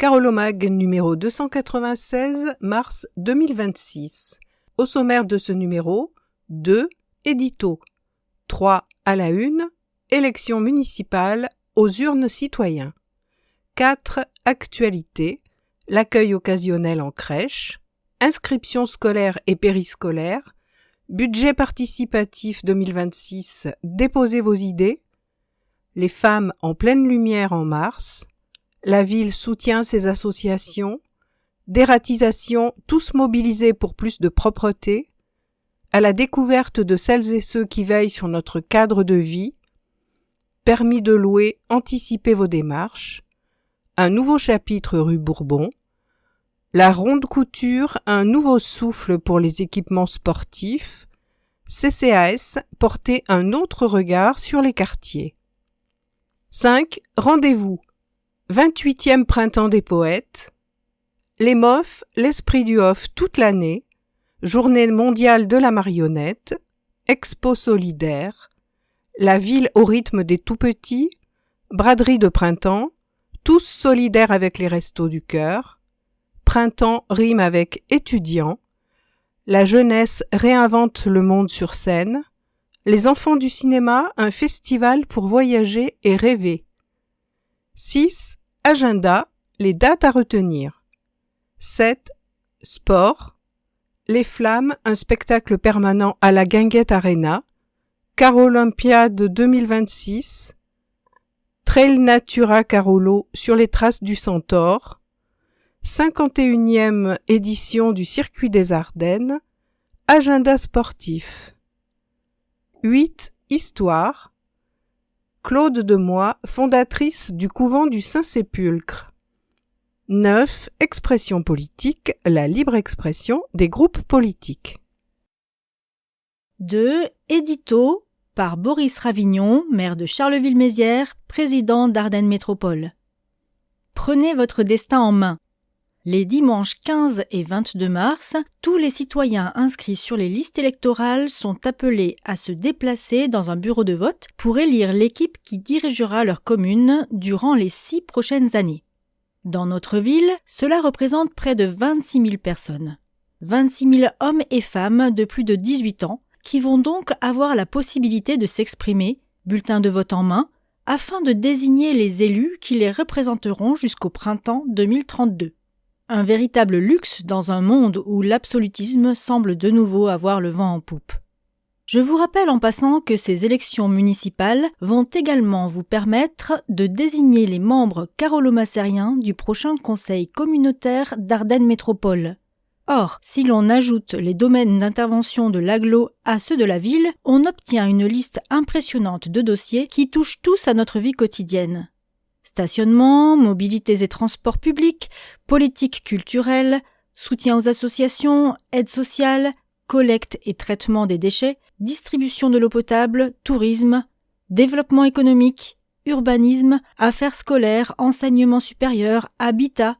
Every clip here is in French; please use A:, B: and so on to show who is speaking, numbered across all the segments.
A: Carolomag numéro 296, mars 2026. Au sommaire de ce numéro, 2. Édito. 3. À la une, élections municipales aux urnes citoyens. 4. Actualité, l'accueil occasionnel en crèche, inscription scolaire et périscolaire, budget participatif 2026, déposez vos idées, les femmes en pleine lumière en mars, la ville soutient ses associations, dératisation, tous mobilisés pour plus de propreté, à la découverte de celles et ceux qui veillent sur notre cadre de vie, permis de louer, anticipez vos démarches, un nouveau chapitre rue Bourbon, la ronde couture, un nouveau souffle pour les équipements sportifs, CCAS, porter un autre regard sur les quartiers. 5. Rendez-vous. 28e printemps des poètes, les MOF, l'esprit du off toute l'année, journée mondiale de la marionnette, expo solidaire, la ville au rythme des tout-petits, braderie de printemps, tous solidaires avec les restos du cœur, printemps rime avec étudiants, la jeunesse réinvente le monde sur scène, les enfants du cinéma, un festival pour voyager et rêver. 6. Agenda, les dates à retenir. 7. Sport, les flammes, un spectacle permanent à la Guinguette Arena, Carolympiade 2026, Trail Natura Carolo sur les traces du Centaure, 51e édition du Circuit des Ardennes, agenda sportif. 8. Histoire, Claude Demoy, fondatrice du couvent du Saint-Sépulcre. 9. Expression politique, la libre expression des groupes politiques.
B: 2. Édito par Boris Ravignon, maire de Charleville-Mézières, président d'Ardennes Métropole. Prenez votre destin en main. Les dimanches 15 et 22 mars, tous les citoyens inscrits sur les listes électorales sont appelés à se déplacer dans un bureau de vote pour élire l'équipe qui dirigera leur commune durant les 6 prochaines années. Dans notre ville, cela représente près de 26 000 personnes. 26 000 hommes et femmes de plus de 18 ans qui vont donc avoir la possibilité de s'exprimer, bulletin de vote en main, afin de désigner les élus qui les représenteront jusqu'au printemps 2032. Un véritable luxe dans un monde où l'absolutisme semble de nouveau avoir le vent en poupe. Je vous rappelle en passant que ces élections municipales vont également vous permettre de désigner les membres carolomassériens du prochain conseil communautaire d'Ardennes Métropole. Or, si l'on ajoute les domaines d'intervention de l'agglo à ceux de la ville, on obtient une liste impressionnante de dossiers qui touchent tous à notre vie quotidienne. Stationnement, mobilités et transports publics, politique culturelle, soutien aux associations, aide sociale, collecte et traitement des déchets, distribution de l'eau potable, tourisme, développement économique, urbanisme, affaires scolaires, enseignement supérieur, habitat.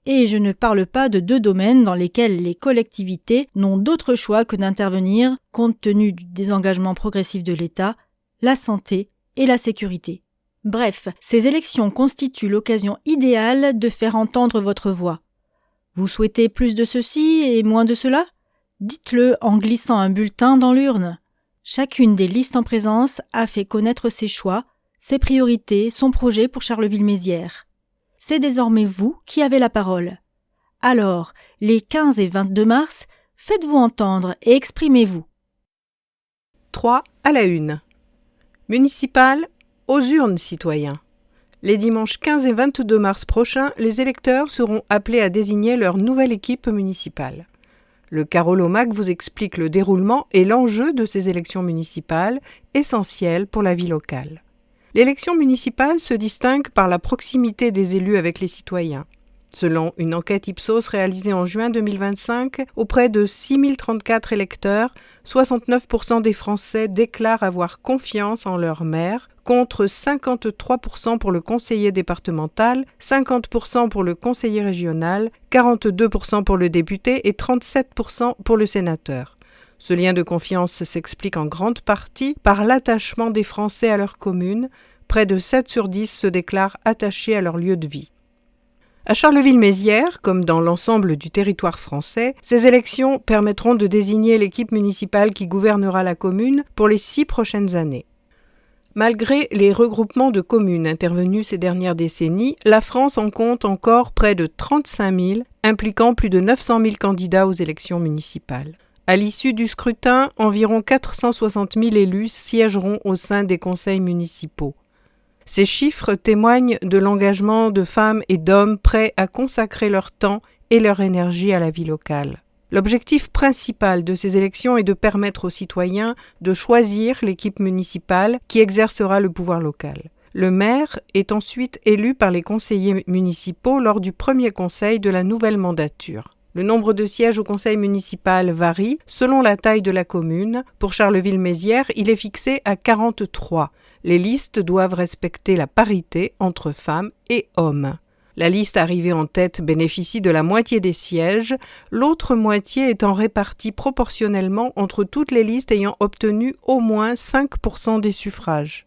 B: Et je ne parle pas de 2 domaines dans lesquels les collectivités n'ont d'autre choix que d'intervenir compte tenu du désengagement progressif de l'État, la santé et la sécurité. Bref, ces élections constituent l'occasion idéale de faire entendre votre voix. Vous souhaitez plus de ceci et moins de cela ? Dites-le en glissant un bulletin dans l'urne. Chacune des listes en présence a fait connaître ses choix, ses priorités, son projet pour Charleville-Mézières. C'est désormais vous qui avez la parole. Alors, les 15 et 22 mars, faites-vous entendre et exprimez-vous.
A: 3. À la une. Municipal, aux urnes citoyens. Les dimanches 15 et 22 mars prochains, les électeurs seront appelés à désigner leur nouvelle équipe municipale. Le Carolomag vous explique le déroulement et l'enjeu de ces élections municipales, essentielles pour la vie locale. L'élection municipale se distingue par la proximité des élus avec les citoyens. Selon une enquête Ipsos réalisée en juin 2025, auprès de 6 034 électeurs, 69% des Français déclarent avoir confiance en leur maire, contre 53% pour le conseiller départemental, 50% pour le conseiller régional, 42% pour le député et 37% pour le sénateur. Ce lien de confiance s'explique en grande partie par l'attachement des Français à leur commune. Près de 7 sur 10 se déclarent attachés à leur lieu de vie. À Charleville-Mézières, comme dans l'ensemble du territoire français, ces élections permettront de désigner l'équipe municipale qui gouvernera la commune pour les 6 prochaines années. Malgré les regroupements de communes intervenus ces dernières décennies, la France en compte encore près de 35 000, impliquant plus de 900 000 candidats aux élections municipales. À l'issue du scrutin, environ 460 000 élus siégeront au sein des conseils municipaux. Ces chiffres témoignent de l'engagement de femmes et d'hommes prêts à consacrer leur temps et leur énergie à la vie locale. L'objectif principal de ces élections est de permettre aux citoyens de choisir l'équipe municipale qui exercera le pouvoir local. Le maire est ensuite élu par les conseillers municipaux lors du premier conseil de la nouvelle mandature. Le nombre de sièges au conseil municipal varie selon la taille de la commune. Pour Charleville-Mézières, il est fixé à 43. Les listes doivent respecter la parité entre femmes et hommes. La liste arrivée en tête bénéficie de la moitié des sièges, l'autre moitié étant répartie proportionnellement entre toutes les listes ayant obtenu au moins 5% des suffrages.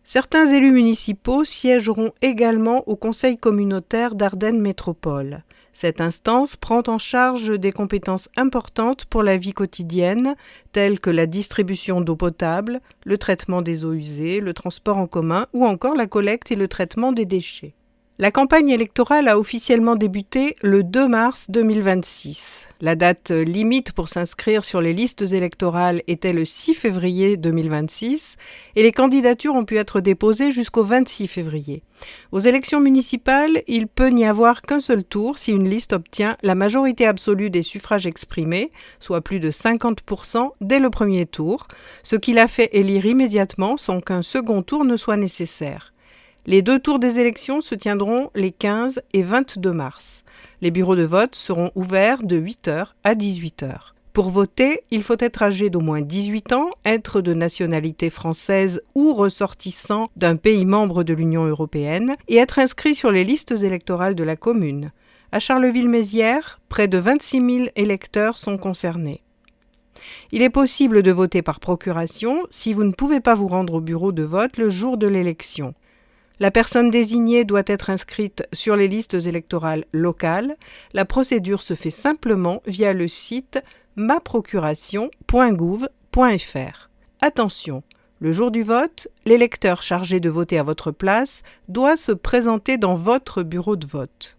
A: Certains élus municipaux siégeront également au conseil communautaire d'Ardennes Métropole. Cette instance prend en charge des compétences importantes pour la vie quotidienne, telles que la distribution d'eau potable, le traitement des eaux usées, le transport en commun ou encore la collecte et le traitement des déchets. La campagne électorale a officiellement débuté le 2 mars 2026. La date limite pour s'inscrire sur les listes électorales était le 6 février 2026 et les candidatures ont pu être déposées jusqu'au 26 février. Aux élections municipales, il peut n'y avoir qu'un seul tour si une liste obtient la majorité absolue des suffrages exprimés, soit plus de 50% dès le premier tour, ce qui la fait élire immédiatement sans qu'un second tour ne soit nécessaire. Les 2 tours des élections se tiendront les 15 et 22 mars. Les bureaux de vote seront ouverts de 8h à 18h. Pour voter, il faut être âgé d'au moins 18 ans, être de nationalité française ou ressortissant d'un pays membre de l'Union européenne et être inscrit sur les listes électorales de la commune. À Charleville-Mézières, près de 26 000 électeurs sont concernés. Il est possible de voter par procuration si vous ne pouvez pas vous rendre au bureau de vote le jour de l'élection. La personne désignée doit être inscrite sur les listes électorales locales. La procédure se fait simplement via le site maprocuration.gouv.fr. Attention, le jour du vote, l'électeur chargé de voter à votre place doit se présenter dans votre bureau de vote.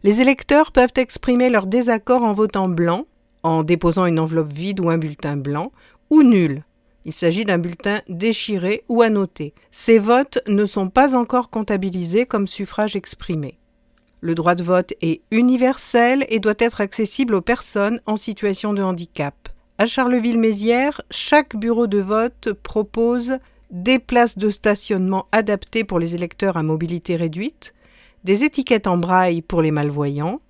A: Les électeurs peuvent exprimer leur désaccord en votant blanc, en déposant une enveloppe vide ou un bulletin blanc, ou nul. Il s'agit d'un bulletin déchiré ou annoté. Ces votes ne sont pas encore comptabilisés comme suffrages exprimés. Le droit de vote est universel et doit être accessible aux personnes en situation de handicap. À Charleville-Mézières, chaque bureau de vote propose des places de stationnement adaptées pour les électeurs à mobilité réduite, des étiquettes en braille pour les malvoyants,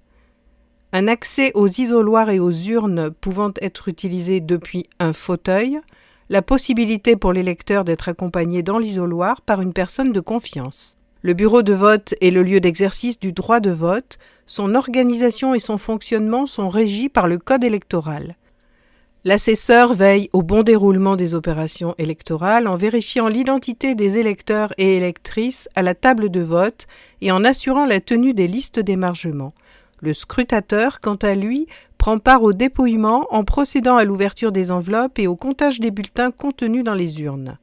A: un accès aux isoloirs et aux urnes pouvant être utilisés depuis un fauteuil, la possibilité pour l'électeur d'être accompagné dans l'isoloir par une personne de confiance. Le bureau de vote est le lieu d'exercice du droit de vote. Son organisation et son fonctionnement sont régis par le code électoral. L'assesseur veille au bon déroulement des opérations électorales en vérifiant l'identité des électeurs et électrices à la table de vote et en assurant la tenue des listes d'émargement. Le scrutateur, quant à lui, prend part au dépouillement en procédant à l'ouverture des enveloppes et au comptage des bulletins contenus dans les urnes.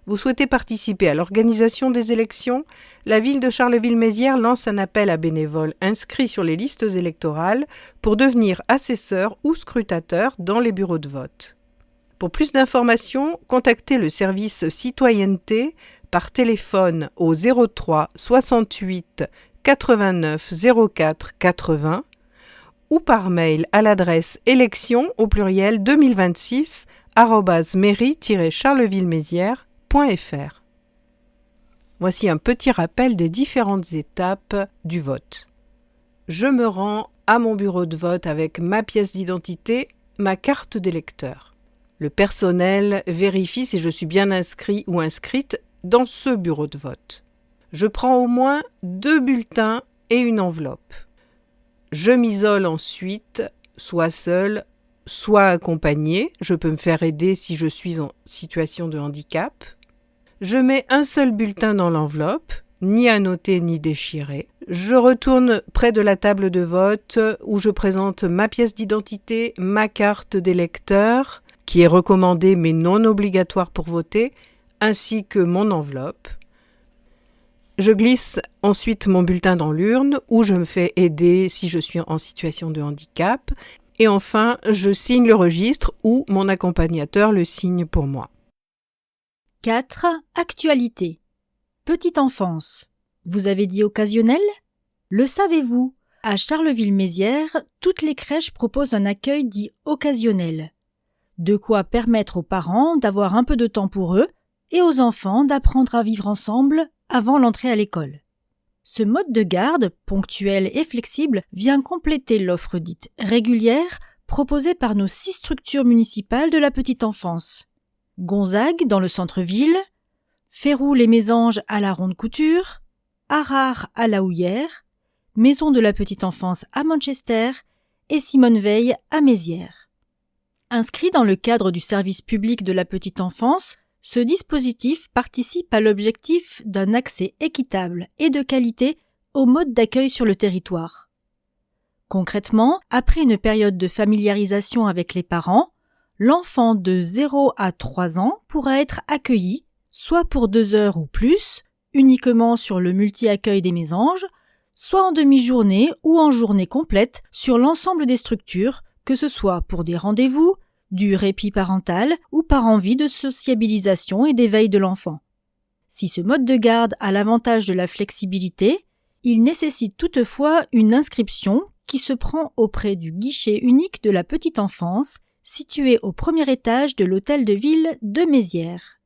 A: Vous souhaitez participer à l'organisation des élections? La ville de Charleville-Mézières lance un appel à bénévoles inscrits sur les listes électorales pour devenir assesseurs ou scrutateurs dans les bureaux de vote. Pour plus d'informations, contactez le service citoyenneté par téléphone au 03 68 89 04 80 ou par mail à l'adresse élection@mairie-charleville-mézières.fr. Voici un petit rappel des différentes étapes du vote. Je me rends à mon bureau de vote avec ma pièce d'identité, ma carte d'électeur. Le personnel vérifie si je suis bien inscrit ou inscrite dans ce bureau de vote. Je prends au moins 2 bulletins et une enveloppe. Je m'isole ensuite, soit seul, soit accompagné. Je peux me faire aider si je suis en situation de handicap. Je mets un seul bulletin dans l'enveloppe, ni annoté ni déchiré. Je retourne près de la table de vote où je présente ma pièce d'identité, ma carte d'électeur, qui est recommandée mais non obligatoire pour voter, ainsi que mon enveloppe. Je glisse ensuite mon bulletin dans l'urne où je me fais aider si je suis en situation de handicap. Et enfin, je signe le registre ou mon accompagnateur le signe pour moi.
B: 4. Actualité. Petite enfance. Vous avez dit occasionnel ? Le savez-vous ? À Charleville-Mézières, toutes les crèches proposent un accueil dit occasionnel. De quoi permettre aux parents d'avoir un peu de temps pour eux et aux enfants d'apprendre à vivre ensemble avant l'entrée à l'école. Ce mode de garde, ponctuel et flexible, vient compléter l'offre dite régulière proposée par nos 6 structures municipales de la petite enfance. Gonzague dans le centre-ville, Féroux-les-Mésanges à la Ronde Couture, Harare à la Houillère, Maison de la petite enfance à Manchester et Simone Veil à Mézières. Inscrit dans le cadre du service public de la petite enfance, ce dispositif participe à l'objectif d'un accès équitable et de qualité aux modes d'accueil sur le territoire. Concrètement, après une période de familiarisation avec les parents, l'enfant de 0 à 3 ans pourra être accueilli, soit pour 2 heures ou plus, uniquement sur le multi-accueil des Mésanges, soit en demi-journée ou en journée complète sur l'ensemble des structures, que ce soit pour des rendez-vous, du répit parental ou par envie de sociabilisation et d'éveil de l'enfant. Si ce mode de garde a l'avantage de la flexibilité, il nécessite toutefois une inscription qui se prend auprès du guichet unique de la petite enfance, situé au premier étage de l'hôtel de ville de Mézières.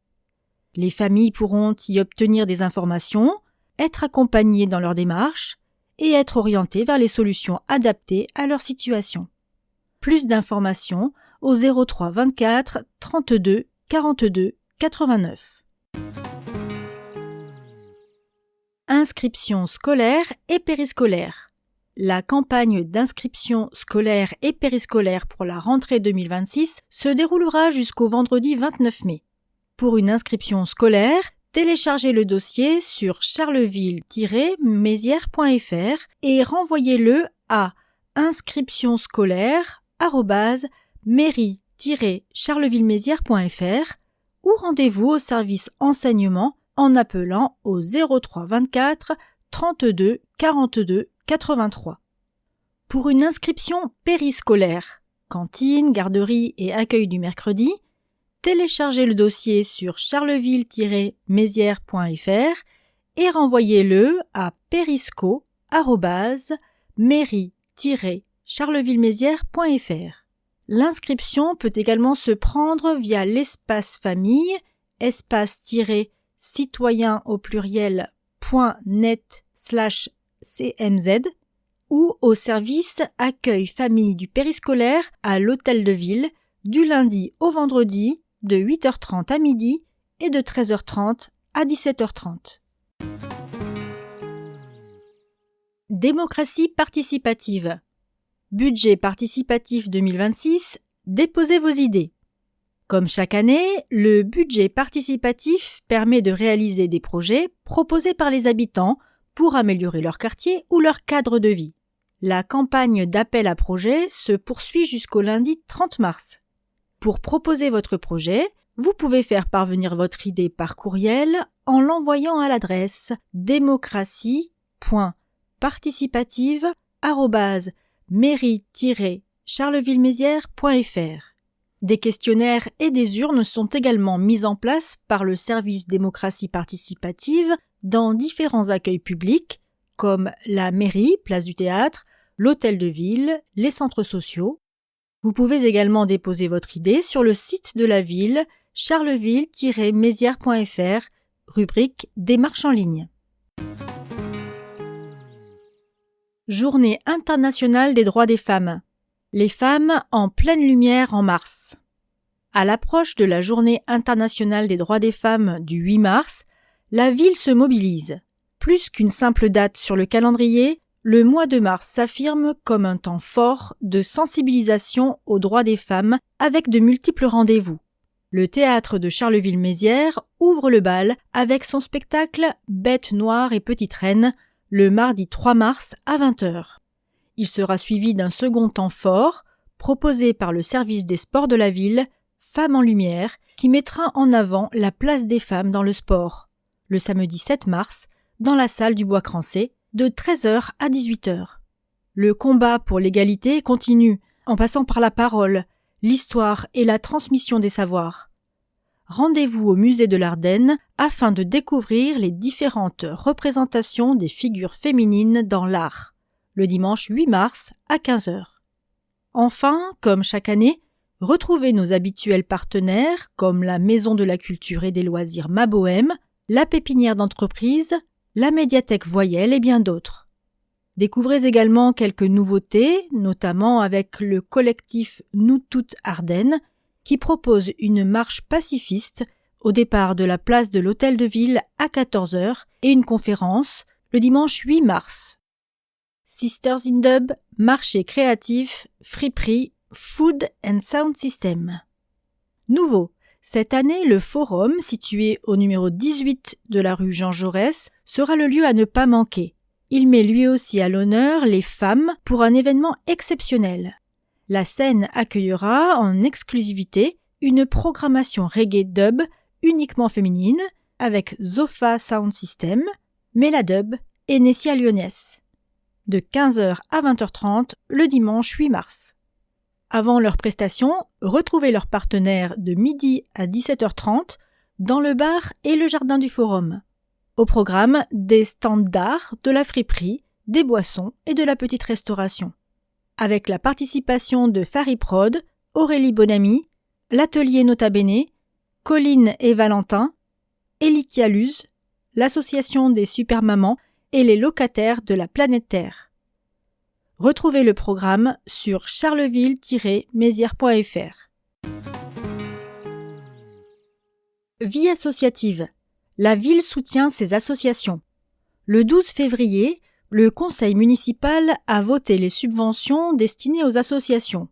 B: Les familles pourront y obtenir des informations, être accompagnées dans leur démarche et être orientées vers les solutions adaptées à leur situation. Plus d'informations au 03 24 32 42 89. Inscription scolaire et périscolaire. La campagne d'inscription scolaire et périscolaire pour la rentrée 2026 se déroulera jusqu'au vendredi 29 mai. Pour une inscription scolaire, téléchargez le dossier sur charleville-mézières.fr et renvoyez-le à inscriptionscolaire@mairie-charleville-mézières.fr ou rendez-vous au service enseignement en appelant au 03 24 32 42 83. Pour une inscription périscolaire, cantine, garderie et accueil du mercredi, téléchargez le dossier sur charleville-mézières.fr et renvoyez-le à perisco@mairie-charleville-mézières.fr. L'inscription peut également se prendre via l'espace famille, espace-citoyen au pluriel.net/cmz ou au service accueil famille du périscolaire à l'hôtel de ville du lundi au vendredi de 8h30 à midi et de 13h30 à 17h30. Démocratie participative. Budget participatif 2026, déposez vos idées. Comme chaque année, le budget participatif permet de réaliser des projets proposés par les habitants pour améliorer leur quartier ou leur cadre de vie. La campagne d'appel à projets se poursuit jusqu'au lundi 30 mars. Pour proposer votre projet, vous pouvez faire parvenir votre idée par courriel en l'envoyant à l'adresse démocratie.participative@mairie-charleville-mézières.fr. Des questionnaires et des urnes sont également mis en place par le service démocratie participative dans différents accueils publics comme la mairie, place du théâtre, l'hôtel de ville, les centres sociaux. Vous pouvez également déposer votre idée sur le site de la ville charleville-mézières.fr, rubrique Démarche en ligne. Journée internationale des droits des femmes. Les femmes en pleine lumière en mars. À l'approche de la Journée internationale des droits des femmes du 8 mars, la ville se mobilise. Plus qu'une simple date sur le calendrier, le mois de mars s'affirme comme un temps fort de sensibilisation aux droits des femmes avec de multiples rendez-vous. Le théâtre de Charleville-Mézières ouvre le bal avec son spectacle Bête noire et petite reine, le mardi 3 mars à 20h. Il sera suivi d'un second temps fort, proposé par le service des sports de la ville, Femmes en Lumière, qui mettra en avant la place des femmes dans le sport, le samedi 7 mars, dans la salle du Bois-Crancé, de 13h à 18h. Le combat pour l'égalité continue, en passant par la parole, l'histoire et la transmission des savoirs. Rendez-vous au musée de l'Ardenne afin de découvrir les différentes représentations des figures féminines dans l'art, le dimanche 8 mars à 15h. Enfin, comme chaque année, retrouvez nos habituels partenaires comme la Maison de la Culture et des Loisirs Mabohème, la Pépinière d'entreprise, la Médiathèque Voyelle et bien d'autres. Découvrez également quelques nouveautés, notamment avec le collectif Nous Toutes Ardennes, qui propose une marche pacifiste au départ de la place de l'Hôtel de Ville à 14h et une conférence le dimanche 8 mars. Sisters in Dub, marché créatif, friperie, food and sound system. Nouveau, cette année, le forum, situé au numéro 18 de la rue Jean Jaurès, sera le lieu à ne pas manquer. Il met lui aussi à l'honneur les femmes pour un événement exceptionnel. La scène accueillera en exclusivité une programmation reggae dub uniquement féminine avec Zofa Sound System, Meladub et Nessia Lyonès. De 15h à 20h30 le dimanche 8 mars. Avant leur prestation, retrouvez leurs partenaires de midi à 17h30 dans le bar et le jardin du forum. Au programme, des stands d'art, de la friperie, des boissons et de la petite restauration. Avec la participation de Fariprod, Aurélie Bonamy, l'atelier Nota Bene, Colline et Valentin, Elikia Luz, l'association des supermamans et les locataires de la planète Terre. Retrouvez le programme sur charleville-mézières.fr. Vie associative. La ville soutient ses associations. Le 12 février, le conseil municipal a voté les subventions destinées aux associations.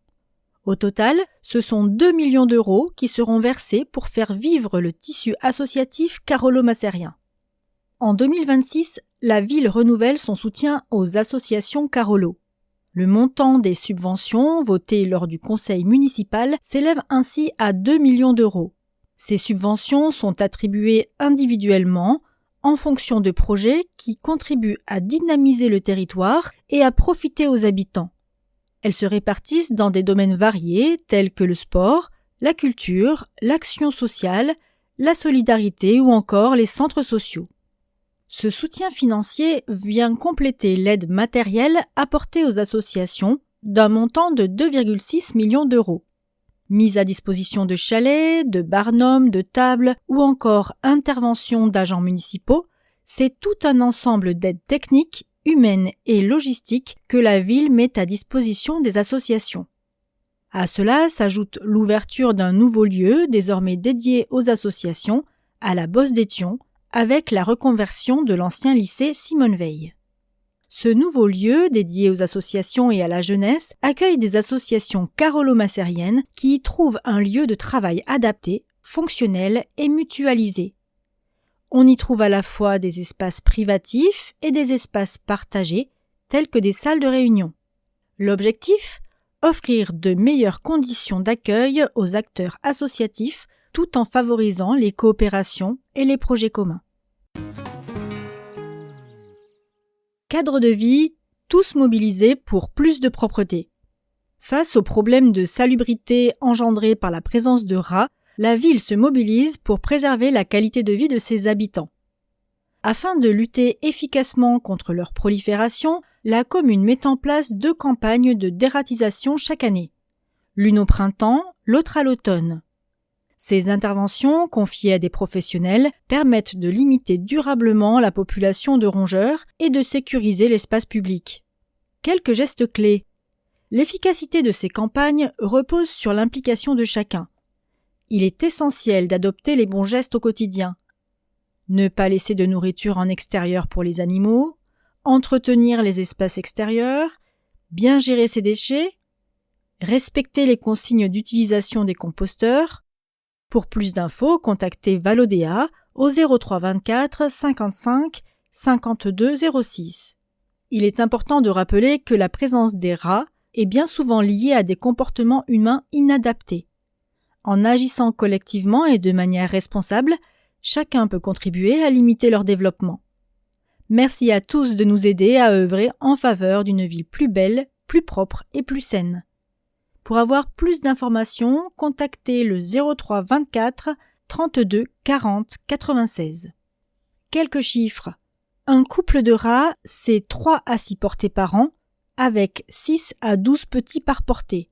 B: Au total, ce sont 2 millions d'euros qui seront versés pour faire vivre le tissu associatif carolo-massérien. En 2026, la ville renouvelle son soutien aux associations Carolo. Le montant des subventions votées lors du conseil municipal s'élève ainsi à 2 millions d'euros. Ces subventions sont attribuées individuellement en fonction de projets qui contribuent à dynamiser le territoire et à profiter aux habitants. Elles se répartissent dans des domaines variés tels que le sport, la culture, l'action sociale, la solidarité ou encore les centres sociaux. Ce soutien financier vient compléter l'aide matérielle apportée aux associations d'un montant de 2,6 millions d'euros. Mise à disposition de chalets, de barnums, de tables ou encore intervention d'agents municipaux, c'est tout un ensemble d'aides techniques, humaines et logistiques que la ville met à disposition des associations. À cela s'ajoute l'ouverture d'un nouveau lieu désormais dédié aux associations à la Bosse d'Étion, avec la reconversion de l'ancien lycée Simone Veil. Ce nouveau lieu, dédié aux associations et à la jeunesse, accueille des associations carolo-massériennes qui y trouvent un lieu de travail adapté, fonctionnel et mutualisé. On y trouve à la fois des espaces privatifs et des espaces partagés, tels que des salles de réunion. L'objectif ? Offrir de meilleures conditions d'accueil aux acteurs associatifs tout en favorisant les coopérations et les projets communs. Cadre de vie, tous mobilisés pour plus de propreté. Face aux problèmes de salubrité engendrés par la présence de rats, la ville se mobilise pour préserver la qualité de vie de ses habitants. Afin de lutter efficacement contre leur prolifération, la commune met en place 2 campagnes de dératisation chaque année. L'une au printemps, l'autre à l'automne. Ces interventions, confiées à des professionnels, permettent de limiter durablement la population de rongeurs et de sécuriser l'espace public. Quelques gestes clés. L'efficacité de ces campagnes repose sur l'implication de chacun. Il est essentiel d'adopter les bons gestes au quotidien. Ne pas laisser de nourriture en extérieur pour les animaux, entretenir les espaces extérieurs, bien gérer ses déchets, respecter les consignes d'utilisation des composteurs. Pour plus d'infos, contactez Valodea au 03 24 55 5206. Il est important de rappeler que la présence des rats est bien souvent liée à des comportements humains inadaptés. En agissant collectivement et de manière responsable, chacun peut contribuer à limiter leur développement. Merci à tous de nous aider à œuvrer en faveur d'une ville plus belle, plus propre et plus saine. Pour avoir plus d'informations, contactez le 03 24 32 40 96. Quelques chiffres. Un couple de rats, c'est 3 à 6 portées par an, avec 6 à 12 petits par portée.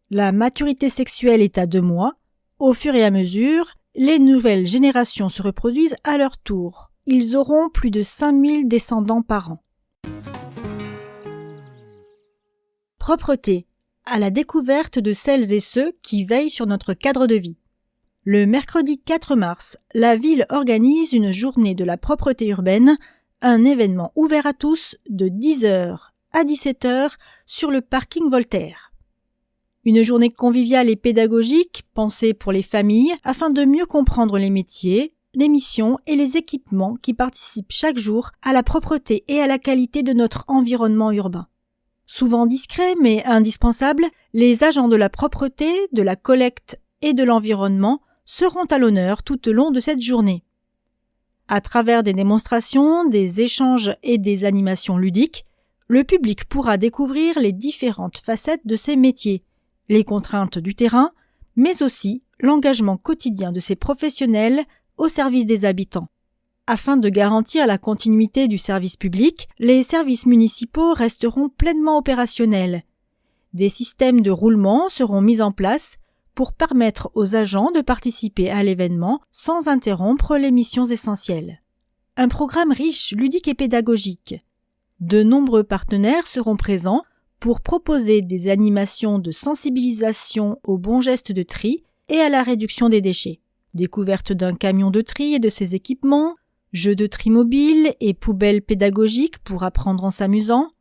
B: La maturité sexuelle est à 2 mois. Au fur et à mesure, les nouvelles générations se reproduisent à leur tour. Ils auront plus de 5000 descendants par an. Propreté. À la découverte de celles et ceux qui veillent sur notre cadre de vie. Le mercredi 4 mars, la ville organise une journée de la propreté urbaine, un événement ouvert à tous de 10h à 17h sur le parking Voltaire. Une journée conviviale et pédagogique pensée pour les familles afin de mieux comprendre les métiers, les missions et les équipements qui participent chaque jour à la propreté et à la qualité de notre environnement urbain. Souvent discrets mais indispensables, les agents de la propreté, de la collecte et de l'environnement seront à l'honneur tout au long de cette journée. À travers des démonstrations, des échanges et des animations ludiques, le public pourra découvrir les différentes facettes de ces métiers, les contraintes du terrain, mais aussi l'engagement quotidien de ces professionnels au service des habitants. Afin de garantir la continuité du service public, les services municipaux resteront pleinement opérationnels. Des systèmes de roulement seront mis en place pour permettre aux agents de participer à l'événement sans interrompre les missions essentielles. Un programme riche, ludique et pédagogique. De nombreux partenaires seront présents pour proposer des animations de sensibilisation aux bons gestes de tri et à la réduction des déchets. Découverte d'un camion de tri et de ses équipements, jeux de tri mobile et poubelles pédagogiques pour apprendre en s'amusant,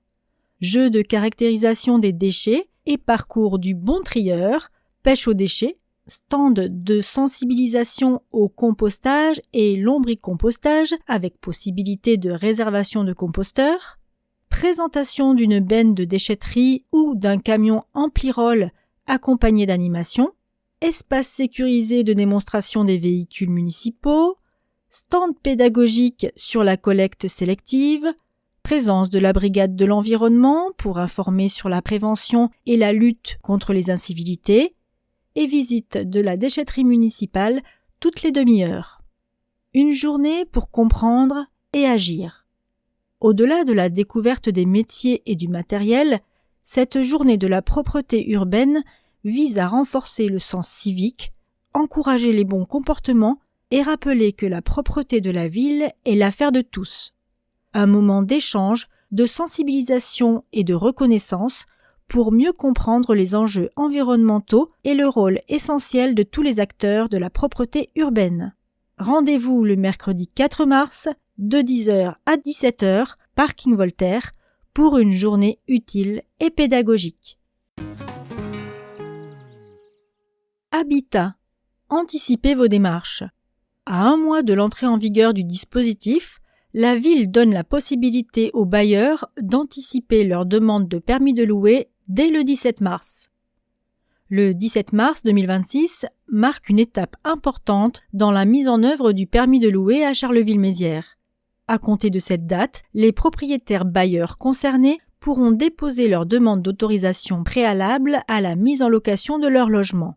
B: jeux de caractérisation des déchets et parcours du bon trieur, pêche aux déchets, stand de sensibilisation au compostage et lombricompostage avec possibilité de réservation de composteurs, présentation d'une benne de déchetterie ou d'un camion ampli-roll accompagné d'animation, espace sécurisé de démonstration des véhicules municipaux, stand pédagogique sur la collecte sélective, présence de la brigade de l'environnement pour informer sur la prévention et la lutte contre les incivilités, et visite de la déchetterie municipale toutes les demi-heures. Une journée pour comprendre et agir. Au-delà de la découverte des métiers et du matériel, cette journée de la propreté urbaine vise à renforcer le sens civique, encourager les bons comportements et rappeler que la propreté de la ville est l'affaire de tous. Un moment d'échange, de sensibilisation et de reconnaissance pour mieux comprendre les enjeux environnementaux et le rôle essentiel de tous les acteurs de la propreté urbaine. Rendez-vous le mercredi 4 mars, de 10h à 17h, parking Voltaire, pour une journée utile et pédagogique. Habitat. Anticipez vos démarches. À 1 mois de l'entrée en vigueur du dispositif, la ville donne la possibilité aux bailleurs d'anticiper leur demande de permis de louer dès le 17 mars. Le 17 mars 2026 marque une étape importante dans la mise en œuvre du permis de louer à Charleville-Mézières. À compter de cette date, les propriétaires bailleurs concernés pourront déposer leur demande d'autorisation préalable à la mise en location de leur logement.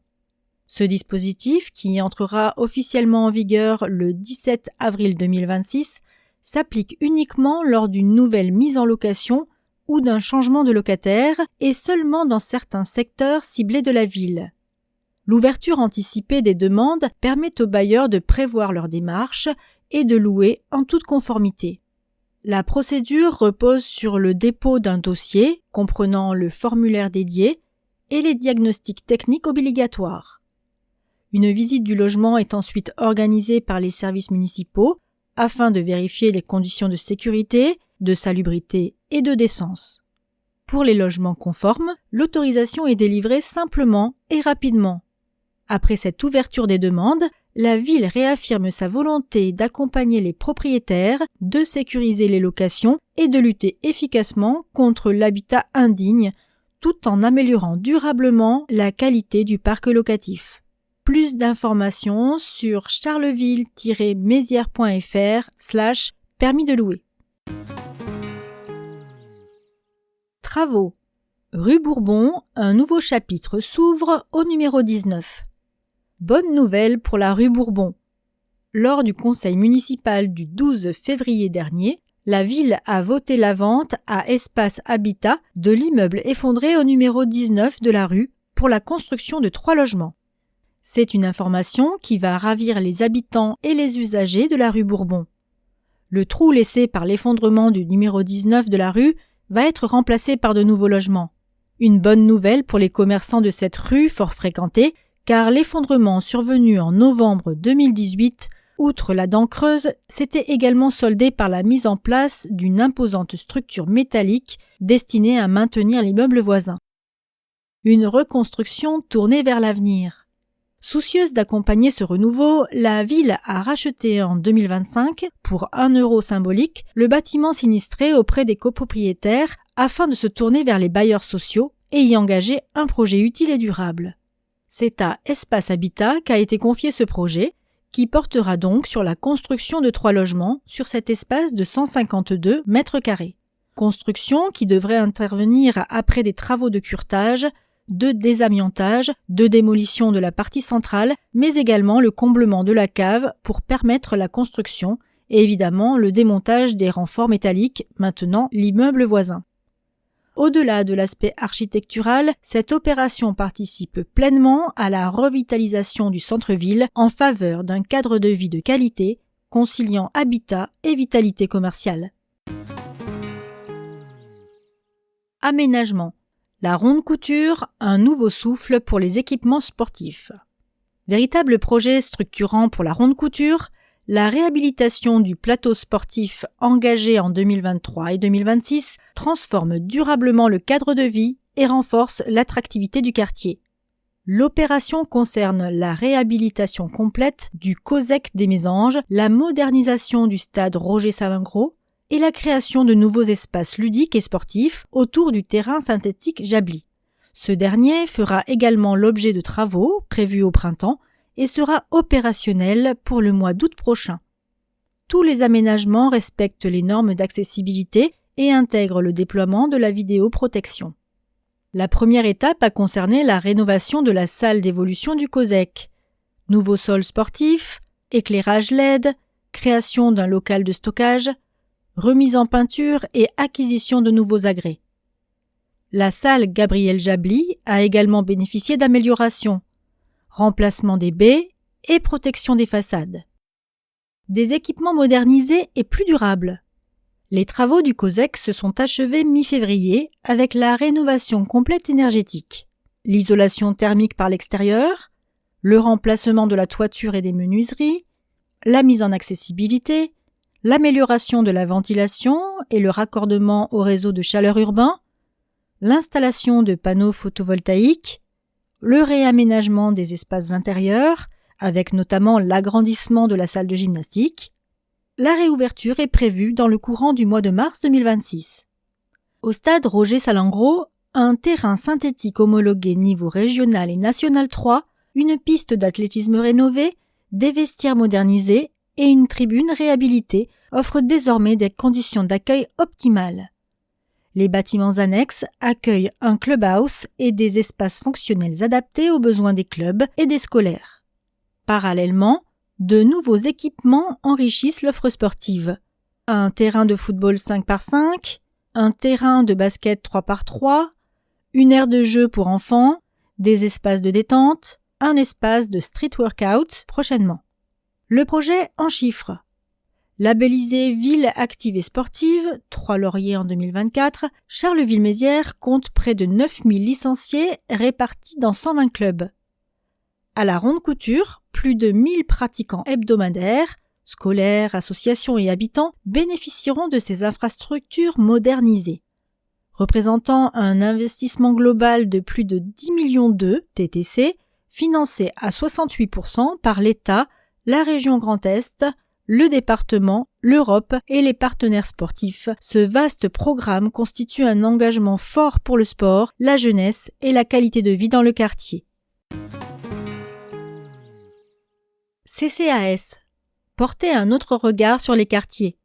B: Ce dispositif, qui entrera officiellement en vigueur le 17 avril 2026, s'applique uniquement lors d'une nouvelle mise en location ou d'un changement de locataire et seulement dans certains secteurs ciblés de la ville. L'ouverture anticipée des demandes permet aux bailleurs de prévoir leur démarche et de louer en toute conformité. La procédure repose sur le dépôt d'un dossier comprenant le formulaire dédié et les diagnostics techniques obligatoires. Une visite du logement est ensuite organisée par les services municipaux afin de vérifier les conditions de sécurité, de salubrité et de décence. Pour les logements conformes, l'autorisation est délivrée simplement et rapidement. Après cette ouverture des demandes, la ville réaffirme sa volonté d'accompagner les propriétaires, de sécuriser les locations et de lutter efficacement contre l'habitat indigne, tout en améliorant durablement la qualité du parc locatif. Plus d'informations sur charleville-mézières.fr/permis de louer. Travaux. Rue Bourbon, un nouveau chapitre s'ouvre au numéro 19. Bonne nouvelle pour la rue Bourbon. Lors du conseil municipal du 12 février dernier, la ville a voté la vente à Espace Habitat de l'immeuble effondré au numéro 19 de la rue pour la construction de 3 logements. C'est une information qui va ravir les habitants et les usagers de la rue Bourbon. Le trou laissé par l'effondrement du numéro 19 de la rue va être remplacé par de nouveaux logements. Une bonne nouvelle pour les commerçants de cette rue fort fréquentée, car l'effondrement survenu en novembre 2018, outre la dent creuse, s'était également soldé par la mise en place d'une imposante structure métallique destinée à maintenir l'immeuble voisin. Une reconstruction tournée vers l'avenir. Soucieuse d'accompagner ce renouveau, la ville a racheté en 2025, pour 1 euro symbolique, le bâtiment sinistré auprès des copropriétaires afin de se tourner vers les bailleurs sociaux et y engager un projet utile et durable. C'est à Espace Habitat qu'a été confié ce projet, qui portera donc sur la construction de 3 logements sur cet espace de 152 mètres carrés. Construction qui devrait intervenir après des travaux de curtage, de désamiantage, de démolition de la partie centrale, mais également le comblement de la cave pour permettre la construction et évidemment le démontage des renforts métalliques maintenant l'immeuble voisin. Au-delà de l'aspect architectural, cette opération participe pleinement à la revitalisation du centre-ville en faveur d'un cadre de vie de qualité, conciliant habitat et vitalité commerciale. Aménagement. La ronde couture, un nouveau souffle pour les équipements sportifs. Véritable projet structurant pour la ronde couture, la réhabilitation du plateau sportif engagé en 2023 et 2026 transforme durablement le cadre de vie et renforce l'attractivité du quartier. L'opération concerne la réhabilitation complète du COSEC des Mésanges, la modernisation du stade Roger Salingro et la création de nouveaux espaces ludiques et sportifs autour du terrain synthétique Jabli. Ce dernier fera également l'objet de travaux prévus au printemps et sera opérationnel pour le mois d'août prochain. Tous les aménagements respectent les normes d'accessibilité et intègrent le déploiement de la vidéoprotection. La première étape a concerné la rénovation de la salle d'évolution du COSEC. Nouveau sol sportif, éclairage LED, création d'un local de stockage, remise en peinture et acquisition de nouveaux agrès. La salle Gabriel Jabli a également bénéficié d'améliorations, remplacement des baies et protection des façades. Des équipements modernisés et plus durables. Les travaux du COSEC se sont achevés mi-février avec la rénovation complète énergétique, l'isolation thermique par l'extérieur, le remplacement de la toiture et des menuiseries, la mise en accessibilité, l'amélioration de la ventilation et le raccordement au réseau de chaleur urbain, l'installation de panneaux photovoltaïques, le réaménagement des espaces intérieurs, avec notamment l'agrandissement de la salle de gymnastique. La réouverture est prévue dans le courant du mois de mars 2026. Au stade Roger Salingro, un terrain synthétique homologué niveau régional et national 3, une piste d'athlétisme rénovée, des vestiaires modernisés et une tribune réhabilitée offrent désormais des conditions d'accueil optimales. Les bâtiments annexes accueillent un clubhouse et des espaces fonctionnels adaptés aux besoins des clubs et des scolaires. Parallèlement, de nouveaux équipements enrichissent l'offre sportive. Un terrain de football 5x5, un terrain de basket 3x3, une aire de jeu pour enfants, des espaces de détente, un espace de street workout prochainement. Le projet en chiffres. Labellisé Ville active et sportive, 3 lauriers en 2024, Charleville-Mézières compte près de 9000 licenciés répartis dans 120 clubs. À la ronde couture, plus de 1000 pratiquants hebdomadaires, scolaires, associations et habitants bénéficieront de ces infrastructures modernisées. Représentant un investissement global de plus de 10 millions d'euros TTC, financé à 68% par l'État, la région Grand Est, le département, l'Europe et les partenaires sportifs. Ce vaste programme constitue un engagement fort pour le sport, la jeunesse et la qualité de vie dans le quartier. CCAS. Portez un autre regard sur les quartiers.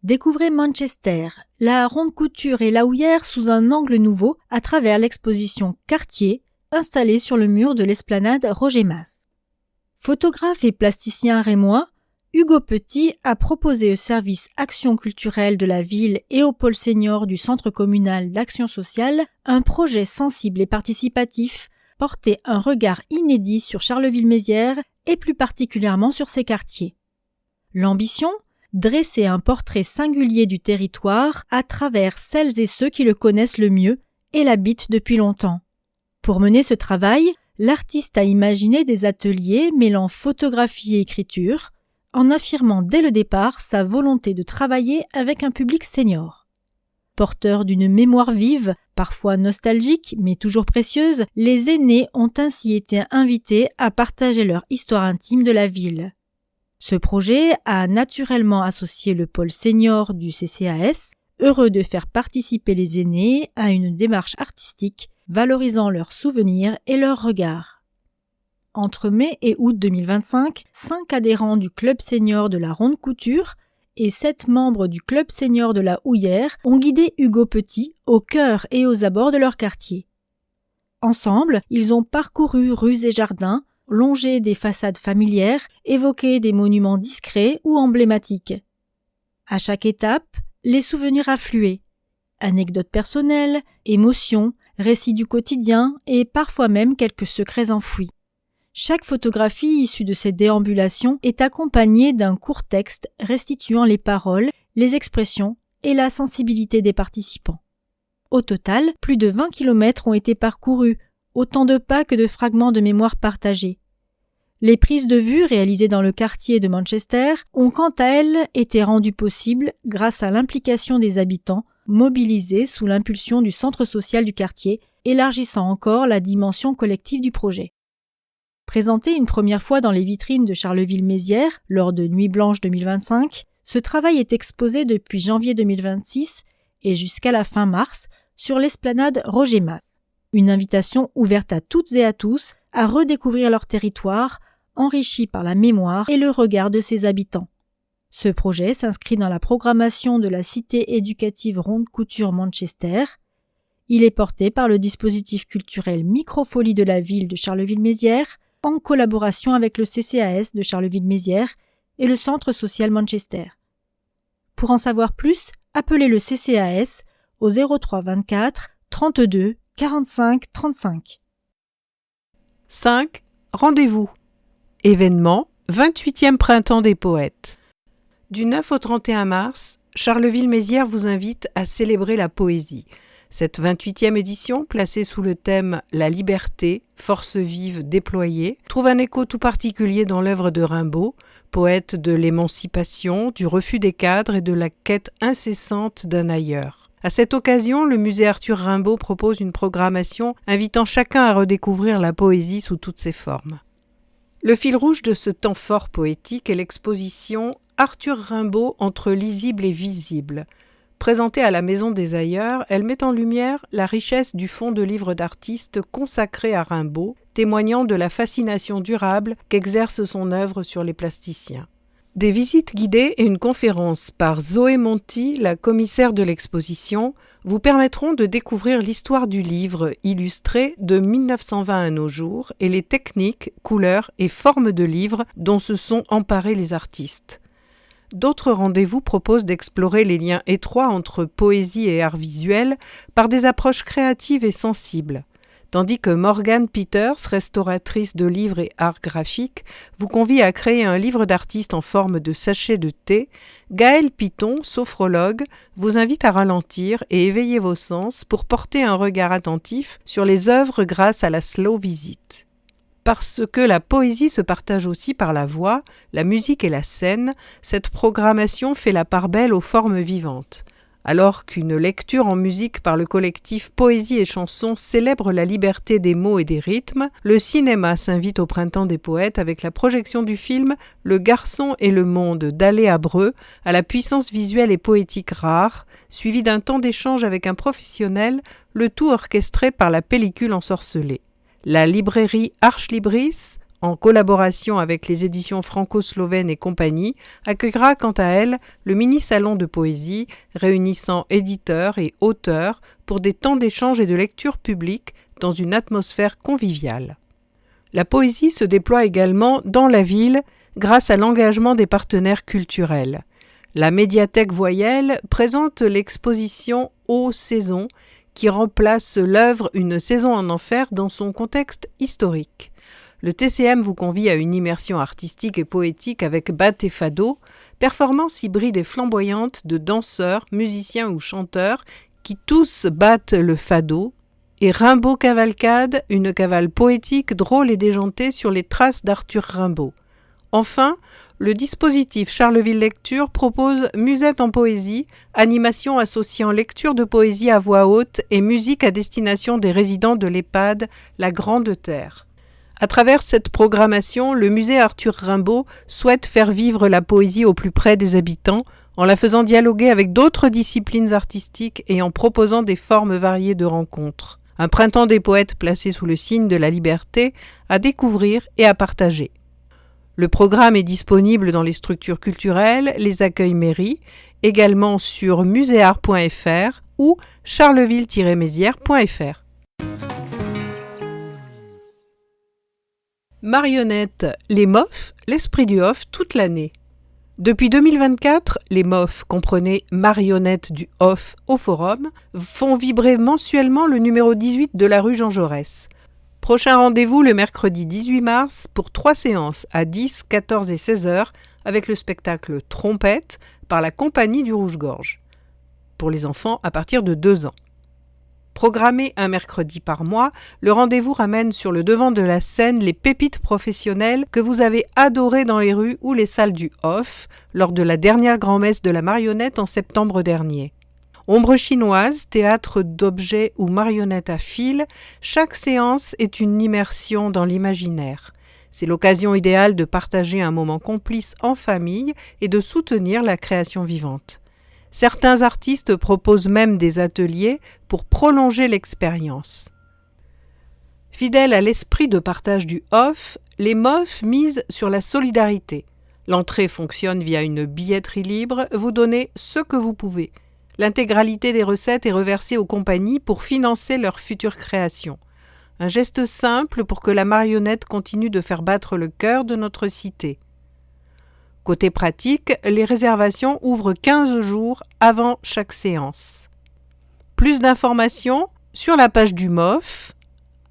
B: Découvrez Manchester, la ronde couture et la houillère sous un angle nouveau à travers l'exposition Quartier installée sur le mur de l'esplanade Roger Mas. Photographe et plasticien rémois, Hugo Petit a proposé au service Action culturelle de la ville et au pôle senior du Centre communal d'action sociale un projet sensible et participatif, porter un regard inédit sur Charleville-Mézières et plus particulièrement sur ses quartiers. L'ambition ? Dresser un portrait singulier du territoire à travers celles et ceux qui le connaissent le mieux et l'habitent depuis longtemps. Pour mener ce travail, l'artiste a imaginé des ateliers mêlant photographie et écriture, en affirmant dès le départ sa volonté de travailler avec un public senior. Porteurs d'une mémoire vive, parfois nostalgique mais toujours précieuse, les aînés ont ainsi été invités à partager leur histoire intime de la ville. Ce projet a naturellement associé le pôle senior du CCAS, heureux de faire participer les aînés à une démarche artistique valorisant leurs souvenirs et leurs regards. Entre mai et août 2025, 5 adhérents du club senior de la ronde couture et 7 membres du club senior de la houillère ont guidé Hugo Petit au cœur et aux abords de leur quartier. Ensemble, ils ont parcouru rues et jardins, longé des façades familières, évoqué des monuments discrets ou emblématiques. À chaque étape, les souvenirs affluaient. Anecdotes personnelles, émotions, récits du quotidien et parfois même quelques secrets enfouis. Chaque photographie issue de ces déambulations est accompagnée d'un court texte restituant les paroles, les expressions et la sensibilité des participants. Au total, plus de 20 km ont été parcourus, autant de pas que de fragments de mémoire partagés. Les prises de vue réalisées dans le quartier de Manchester ont quant à elles été rendues possibles grâce à l'implication des habitants mobilisés sous l'impulsion du centre social du quartier, élargissant encore la dimension collective du projet. Présenté une première fois dans les vitrines de Charleville-Mézières lors de Nuit Blanche 2025, ce travail est exposé depuis janvier 2026 et jusqu'à la fin mars sur l'esplanade Roger Mas. Une invitation ouverte à toutes et à tous à redécouvrir leur territoire, enrichi par la mémoire et le regard de ses habitants. Ce projet s'inscrit dans la programmation de la Cité éducative Ronde Couture Manchester. Il est porté par le dispositif culturel Microfolie de la ville de Charleville-Mézières, en collaboration avec le CCAS de Charleville-Mézières et le Centre social Manchester. Pour en savoir plus, appelez le CCAS au 03 24 32 45 35.
A: 5. Rendez-vous. Événement, 28e Printemps des poètes. Du 9 au 31 mars, Charleville-Mézières vous invite à célébrer la poésie. Cette 28e édition, placée sous le thème « La liberté, force vive déployée », trouve un écho tout particulier dans l'œuvre de Rimbaud, poète de l'émancipation, du refus des cadres et de la quête incessante d'un ailleurs. À cette occasion, le musée Arthur Rimbaud propose une programmation invitant chacun à redécouvrir la poésie sous toutes ses formes. Le fil rouge de ce temps fort poétique est l'exposition « Arthur Rimbaud entre lisible et visible ». Présentée à la Maison des Ailleurs, elle met en lumière la richesse du fonds de livres d'artistes consacrés à Rimbaud, témoignant de la fascination durable qu'exerce son œuvre sur les plasticiens. Des visites guidées et une conférence par Zoé Monti, la commissaire de l'exposition, vous permettront de découvrir l'histoire du livre illustré de 1920 à nos jours et les techniques, couleurs et formes de livres dont se sont emparés les artistes. D'autres rendez-vous proposent d'explorer les liens étroits entre poésie et art visuel par des approches créatives et sensibles, tandis que Morgane Peters, restauratrice de livres et art graphique, vous convie à créer un livre d'artiste en forme de sachet de thé. Gaëlle Piton, sophrologue, vous invite à ralentir et éveiller vos sens pour porter un regard attentif sur les œuvres grâce à la slow visit. Parce que la poésie se partage aussi par la voix, la musique et la scène, cette programmation fait la part belle aux formes vivantes. Alors qu'une lecture en musique par le collectif Poésie et Chansons célèbre la liberté des mots et des rythmes, le cinéma s'invite au Printemps des poètes avec la projection du film Le Garçon et le Monde d'Alain Abreu à la puissance visuelle et poétique rare, suivi d'un temps d'échange avec un professionnel, le tout orchestré par la pellicule ensorcelée. La librairie Arche Libris, en collaboration avec les éditions franco-slovènes et compagnie, accueillera quant à elle le mini-salon de poésie réunissant éditeurs et auteurs pour des temps d'échange et de lecture publique dans une atmosphère conviviale. La poésie se déploie également dans la ville grâce à l'engagement des partenaires culturels. La médiathèque Voyelle présente l'exposition Aux Saisons qui remplace l'œuvre Une saison en enfer dans son contexte historique. Le TCM vous convie à une immersion artistique et poétique avec Bat et Fado, performance hybride et flamboyante de danseurs, musiciens ou chanteurs qui tous battent le fado, et Rimbaud Cavalcade, une cavale poétique, drôle et déjantée sur les traces d'Arthur Rimbaud. Enfin, le dispositif Charleville Lecture propose Musette en poésie, animation associant lecture de poésie à voix haute et musique à destination des résidents de l'EHPAD La Grande Terre. À travers cette programmation, le musée Arthur Rimbaud souhaite faire vivre la poésie au plus près des habitants, en la faisant dialoguer avec d'autres disciplines artistiques et en proposant des formes variées de rencontres. Un printemps des poètes placé sous le signe de la liberté, à découvrir et à partager. Le programme est disponible dans les structures culturelles, les accueils mairies, également sur muséart.fr ou charleville-mézières.fr. Marionnettes, les MOF, l'esprit du off toute l'année. Depuis 2024, les MOF, comprenez marionnettes du off au forum, font vibrer mensuellement le numéro 18 de la rue Jean Jaurès. Prochain rendez-vous le mercredi 18 mars pour 3 séances à 10, 14 et 16 heures avec le spectacle Trompette par la Compagnie du Rouge-Gorge. Pour les enfants à partir de 2 ans. Programmé un mercredi par mois, le rendez-vous ramène sur le devant de la scène les pépites professionnelles que vous avez adorées dans les rues ou les salles du off lors de la dernière grand-messe de la marionnette en septembre dernier. Ombre chinoise, théâtre d'objets ou marionnettes à fil, chaque séance est une immersion dans l'imaginaire. C'est l'occasion idéale de partager un moment complice en famille et de soutenir la création vivante. Certains artistes proposent même des ateliers pour prolonger l'expérience. Fidèles à l'esprit de partage du off, les MOF misent sur la solidarité. L'entrée fonctionne via une billetterie libre, vous donnez ce que vous pouvez. L'intégralité des recettes est reversée aux compagnies pour financer leurs futures créations. Un geste simple pour que la marionnette continue de faire battre le cœur de notre cité. Côté pratique, les réservations ouvrent 15 jours avant chaque séance. Plus d'informations sur la page du MOF,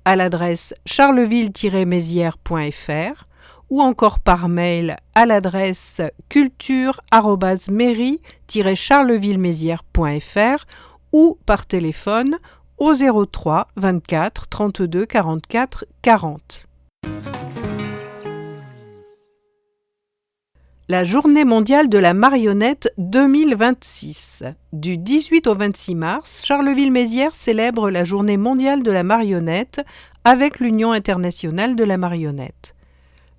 A: à l'adresse charleville-mézières.fr ou encore par mail à l'adresse culture@mairie-charleville-mézières.fr ou par téléphone au 03 24 32 44 40. La Journée mondiale de la marionnette 2026. Du 18 au 26 mars, Charleville-Mézières célèbre la Journée mondiale de la marionnette avec l'Union internationale de la marionnette.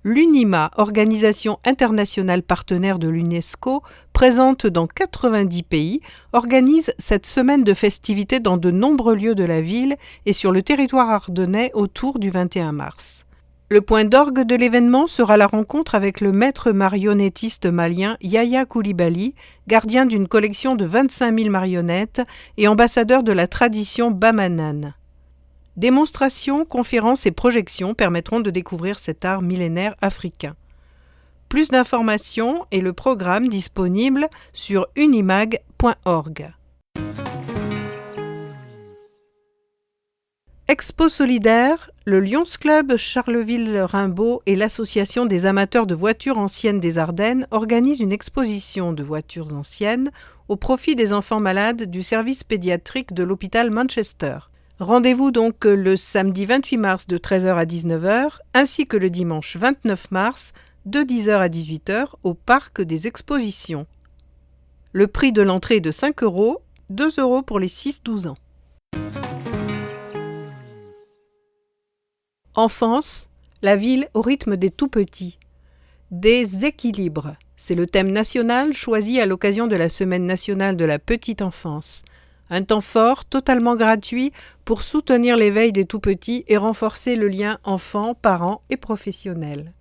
A: L'UNIMA, organisation internationale partenaire de l'UNESCO, présente dans 90 pays, organise cette semaine de festivités dans de nombreux lieux de la ville et sur le territoire ardennais autour du 21 mars. Le point d'orgue de l'événement sera la rencontre avec le maître marionnettiste malien Yaya Koulibaly, gardien d'une collection de 25 000 marionnettes et ambassadeur de la tradition bamanan. Démonstrations, conférences et projections permettront de découvrir cet art millénaire africain. Plus d'informations et le programme disponible sur unimag.org. Expo solidaire, le Lions Club Charleville-Rimbaud et l'Association des amateurs de voitures anciennes des Ardennes organisent une exposition de voitures anciennes au profit des enfants malades du service pédiatrique de l'hôpital Manchester. Rendez-vous donc le samedi 28 mars de 13h à 19h ainsi que le dimanche 29 mars de 10h à 18h au Parc des Expositions. Le prix de l'entrée est de 5 €, 2 € pour les 6-12 ans. Enfance, la ville au rythme des tout-petits. Des équilibres, c'est le thème national choisi à l'occasion de la Semaine nationale de la petite enfance. Un temps fort, totalement gratuit, pour soutenir l'éveil des tout-petits et renforcer le lien enfants, parents et professionnels.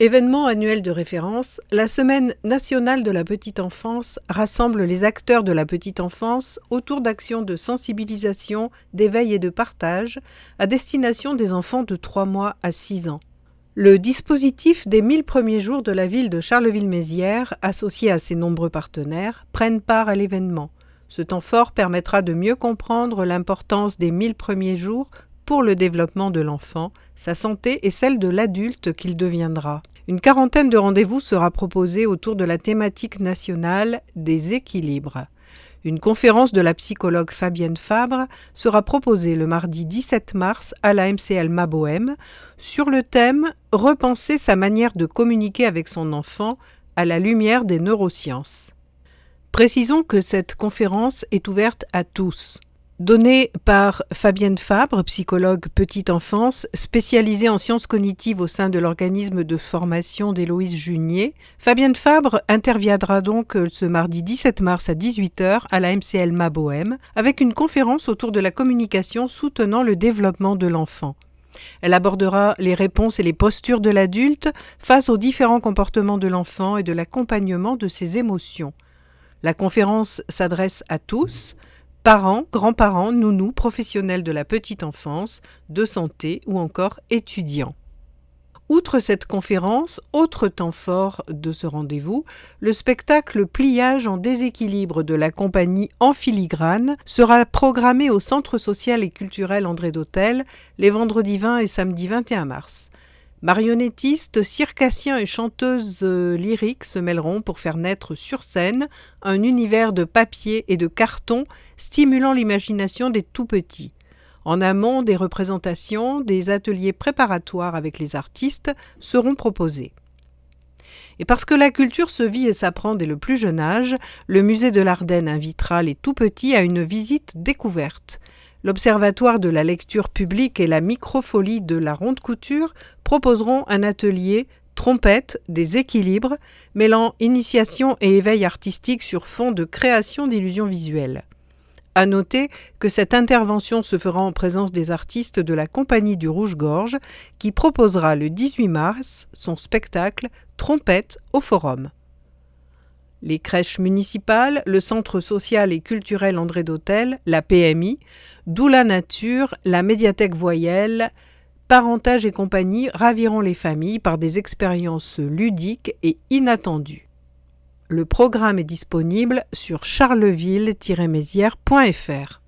A: Événement annuel de référence, la Semaine nationale de la petite enfance rassemble les acteurs de la petite enfance autour d'actions de sensibilisation, d'éveil et de partage à destination des enfants de 3 mois à 6 ans. Le dispositif des 1000 premiers jours de la ville de Charleville-Mézières, associé à ses nombreux partenaires, prennent part à l'événement. Ce temps fort permettra de mieux comprendre l'importance des 1000 premiers jours pour le développement de l'enfant, sa santé et celle de l'adulte qu'il deviendra. Une quarantaine de rendez-vous sera proposée autour de la thématique nationale des équilibres. Une conférence de la psychologue Fabienne Fabre sera proposée le mardi 17 mars à la MCL Mabohem sur le thème « Repenser sa manière de communiquer avec son enfant à la lumière des neurosciences ». Précisons que cette conférence est ouverte à tous. Donnée par Fabienne Fabre, psychologue petite enfance, spécialisée en sciences cognitives au sein de l'organisme de formation d'Héloïse Junier, Fabienne Fabre interviendra donc ce mardi 17 mars à 18h à la MCL Mabohem avec une conférence autour de la communication soutenant le développement de l'enfant. Elle abordera les réponses et les postures de l'adulte face aux différents comportements de l'enfant et de l'accompagnement de ses émotions. La conférence s'adresse à tous, parents, grands-parents, nounous, professionnels de la petite enfance, de santé ou encore étudiants. Outre cette conférence, autre temps fort de ce rendez-vous, le spectacle Pliage en déséquilibre de la compagnie En Filigrane sera programmé au Centre social et culturel André d'Hôtel les vendredis 20 et samedi 21 mars. Marionnettistes, circassiens et chanteuses lyriques se mêleront pour faire naître sur scène un univers de papier et de carton stimulant l'imagination des tout-petits. En amont des représentations, des ateliers préparatoires avec les artistes seront proposés. Et parce que la culture se vit et s'apprend dès le plus jeune âge, le musée de l'Ardenne invitera les tout-petits à une visite découverte. L'Observatoire de la lecture publique et la microfolie de la Ronde Couture proposeront un atelier Trompette des équilibres, mêlant initiation et éveil artistique sur fond de création d'illusions visuelles. À noter que cette intervention se fera en présence des artistes de la Compagnie du Rouge-Gorge qui proposera le 18 mars son spectacle Trompette au Forum. Les crèches municipales, le Centre social et culturel André d'Hôtel, la PMI, Doula Nature, la médiathèque Voyelle, Parentage et compagnie raviront les familles par des expériences ludiques et inattendues. Le programme est disponible sur charleville-mézières.fr.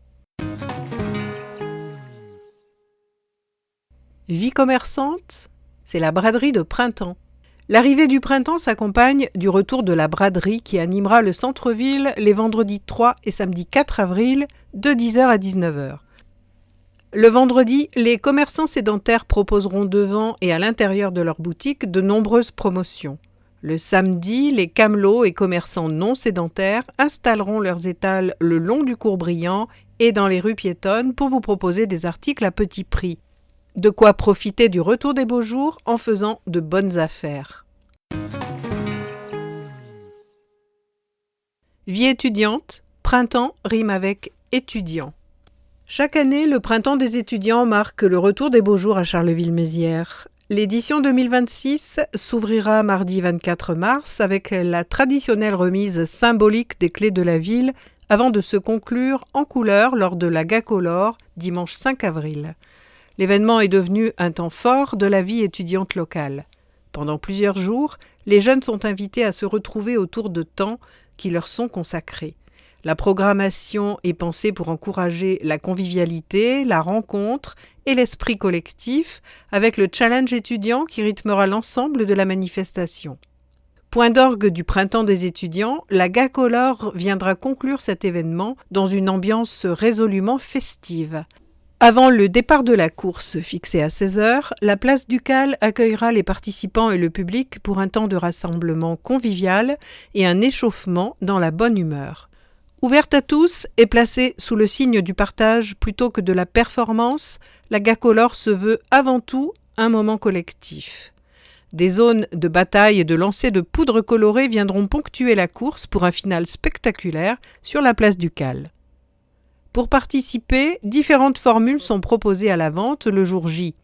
A: Vie commerçante, c'est la braderie de printemps. L'arrivée du printemps s'accompagne du retour de la braderie qui animera le centre-ville les vendredis 3 et samedi 4 avril de 10h à 19h. Le vendredi, les commerçants sédentaires proposeront devant et à l'intérieur de leur boutique de nombreuses promotions. Le samedi, les camelots et commerçants non sédentaires installeront leurs étals le long du cours Brillant et dans les rues piétonnes pour vous proposer des articles à petit prix. De quoi profiter du retour des beaux jours en faisant de bonnes affaires. Vie étudiante, printemps rime avec étudiant. Chaque année, le printemps des étudiants marque le retour des beaux jours à Charleville-Mézières. L'édition 2026 s'ouvrira mardi 24 mars avec la traditionnelle remise symbolique des clés de la ville avant de se conclure en couleur lors de la Gacolore dimanche 5 avril. L'événement est devenu un temps fort de la vie étudiante locale. Pendant plusieurs jours, les jeunes sont invités à se retrouver autour de temps qui leur sont consacrés. La programmation est pensée pour encourager la convivialité, la rencontre et l'esprit collectif, avec le challenge étudiant qui rythmera l'ensemble de la manifestation. Point d'orgue du printemps des étudiants, la Gacolore viendra conclure cet événement dans une ambiance résolument festive. Avant le départ de la course, fixé à 16h, la place Ducal accueillera les participants et le public pour un temps de rassemblement convivial et un échauffement dans la bonne humeur. Ouverte à tous et placée sous le signe du partage plutôt que de la performance, la Gacolor se veut avant tout un moment collectif. Des zones de bataille et de lancers de poudre colorée viendront ponctuer la course pour un final spectaculaire sur la place du Cal. Pour participer, différentes formules sont proposées à la vente le jour J.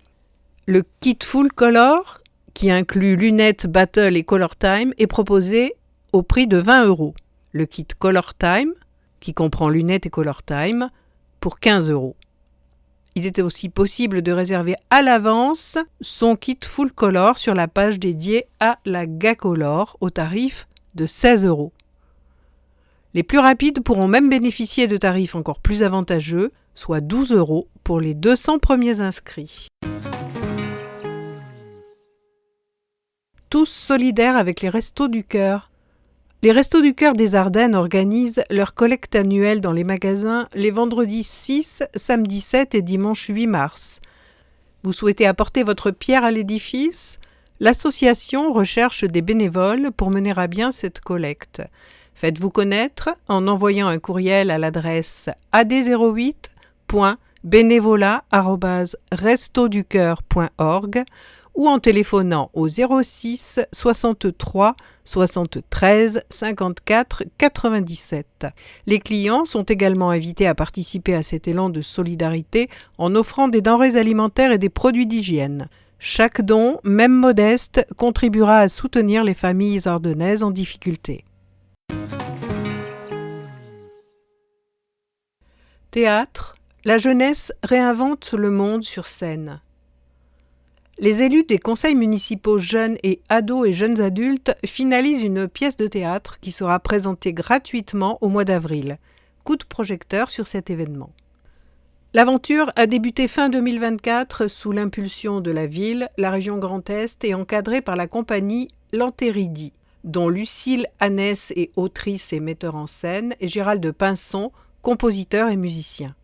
A: Le kit Full Color, qui inclut lunettes, battle et color time, est proposé au prix de 20 €. Le kit Color Time, qui comprend lunettes et color time, pour 15 €. Il était aussi possible de réserver à l'avance son kit Full Color sur la page dédiée à la Gacolor au tarif de 16 €. Les plus rapides pourront même bénéficier de tarifs encore plus avantageux, soit 12 € pour les 200 premiers inscrits. Tous solidaires avec les Restos du Cœur. Les Restos du Cœur des Ardennes organisent leur collecte annuelle dans les magasins les vendredis 6, samedi 7 et dimanche 8 mars. Vous souhaitez apporter votre pierre à l'édifice ? L'association recherche des bénévoles pour mener à bien cette collecte. Faites-vous connaître en envoyant un courriel à l'adresse ad08.bénévolat@restoducoeur.org ou en téléphonant au 06 63 73 54 97. Les clients sont également invités à participer à cet élan de solidarité en offrant des denrées alimentaires et des produits d'hygiène. Chaque don, même modeste, contribuera à soutenir les familles ardennaises en difficulté. Théâtre, la jeunesse réinvente le monde sur scène. Les élus des conseils municipaux jeunes et ados et jeunes adultes finalisent une pièce de théâtre qui sera présentée gratuitement au mois d'avril. Coup de projecteur sur cet événement. L'aventure a débuté fin 2024 sous l'impulsion de la ville, la région Grand Est et encadrée par la compagnie L'Antéridi, dont Lucille Annès est autrice et metteur en scène et Gérald Pinson, compositeur et musicien.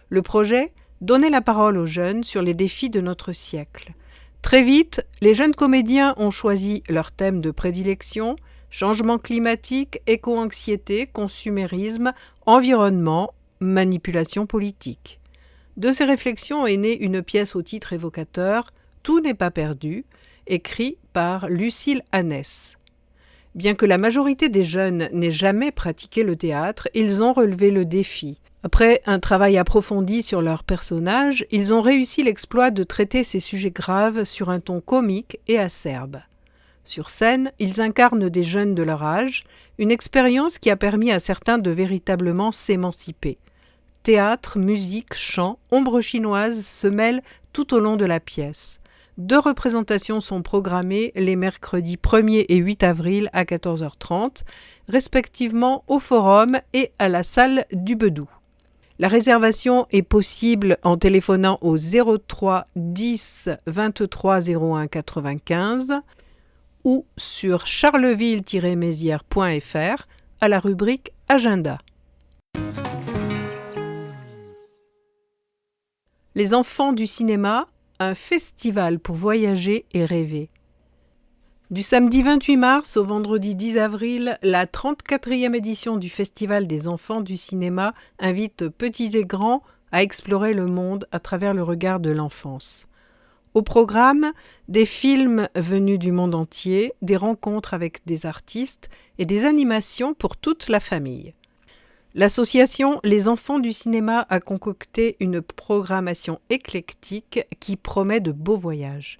A: Le projet ? Donner la parole aux jeunes sur les défis de notre siècle. Très vite, les jeunes comédiens ont choisi leur thème de prédilection, changement climatique, éco-anxiété, consumérisme, environnement, manipulation politique. De ces réflexions est née une pièce au titre évocateur « Tout n'est pas perdu », écrite par Lucille Annès. Bien que la majorité des jeunes n'aient jamais pratiqué le théâtre, ils ont relevé le défi. Après un travail approfondi sur leurs personnages, ils ont réussi l'exploit de traiter ces sujets graves sur un ton comique et acerbe. Sur scène, ils incarnent des jeunes de leur âge, une expérience qui a permis à certains de véritablement s'émanciper. Théâtre, musique, chant, ombre chinoise se mêlent tout au long de la pièce. 2 représentations sont programmées les mercredis 1er et 8 avril à 14h30, respectivement au Forum et à la salle du Bedou. La réservation est possible en téléphonant au 03 10 23 01 95 ou sur charleville-mézières.fr à la rubrique Agenda. Les enfants du cinéma, un festival pour voyager et rêver. Du samedi 28 mars au vendredi 10 avril, la 34e édition du Festival des enfants du cinéma invite petits et grands à explorer le monde à travers le regard de l'enfance. Au programme, des films venus du monde entier, des rencontres avec des artistes et des animations pour toute la famille. L'association Les Enfants du Cinéma a concocté une programmation éclectique qui promet de beaux voyages.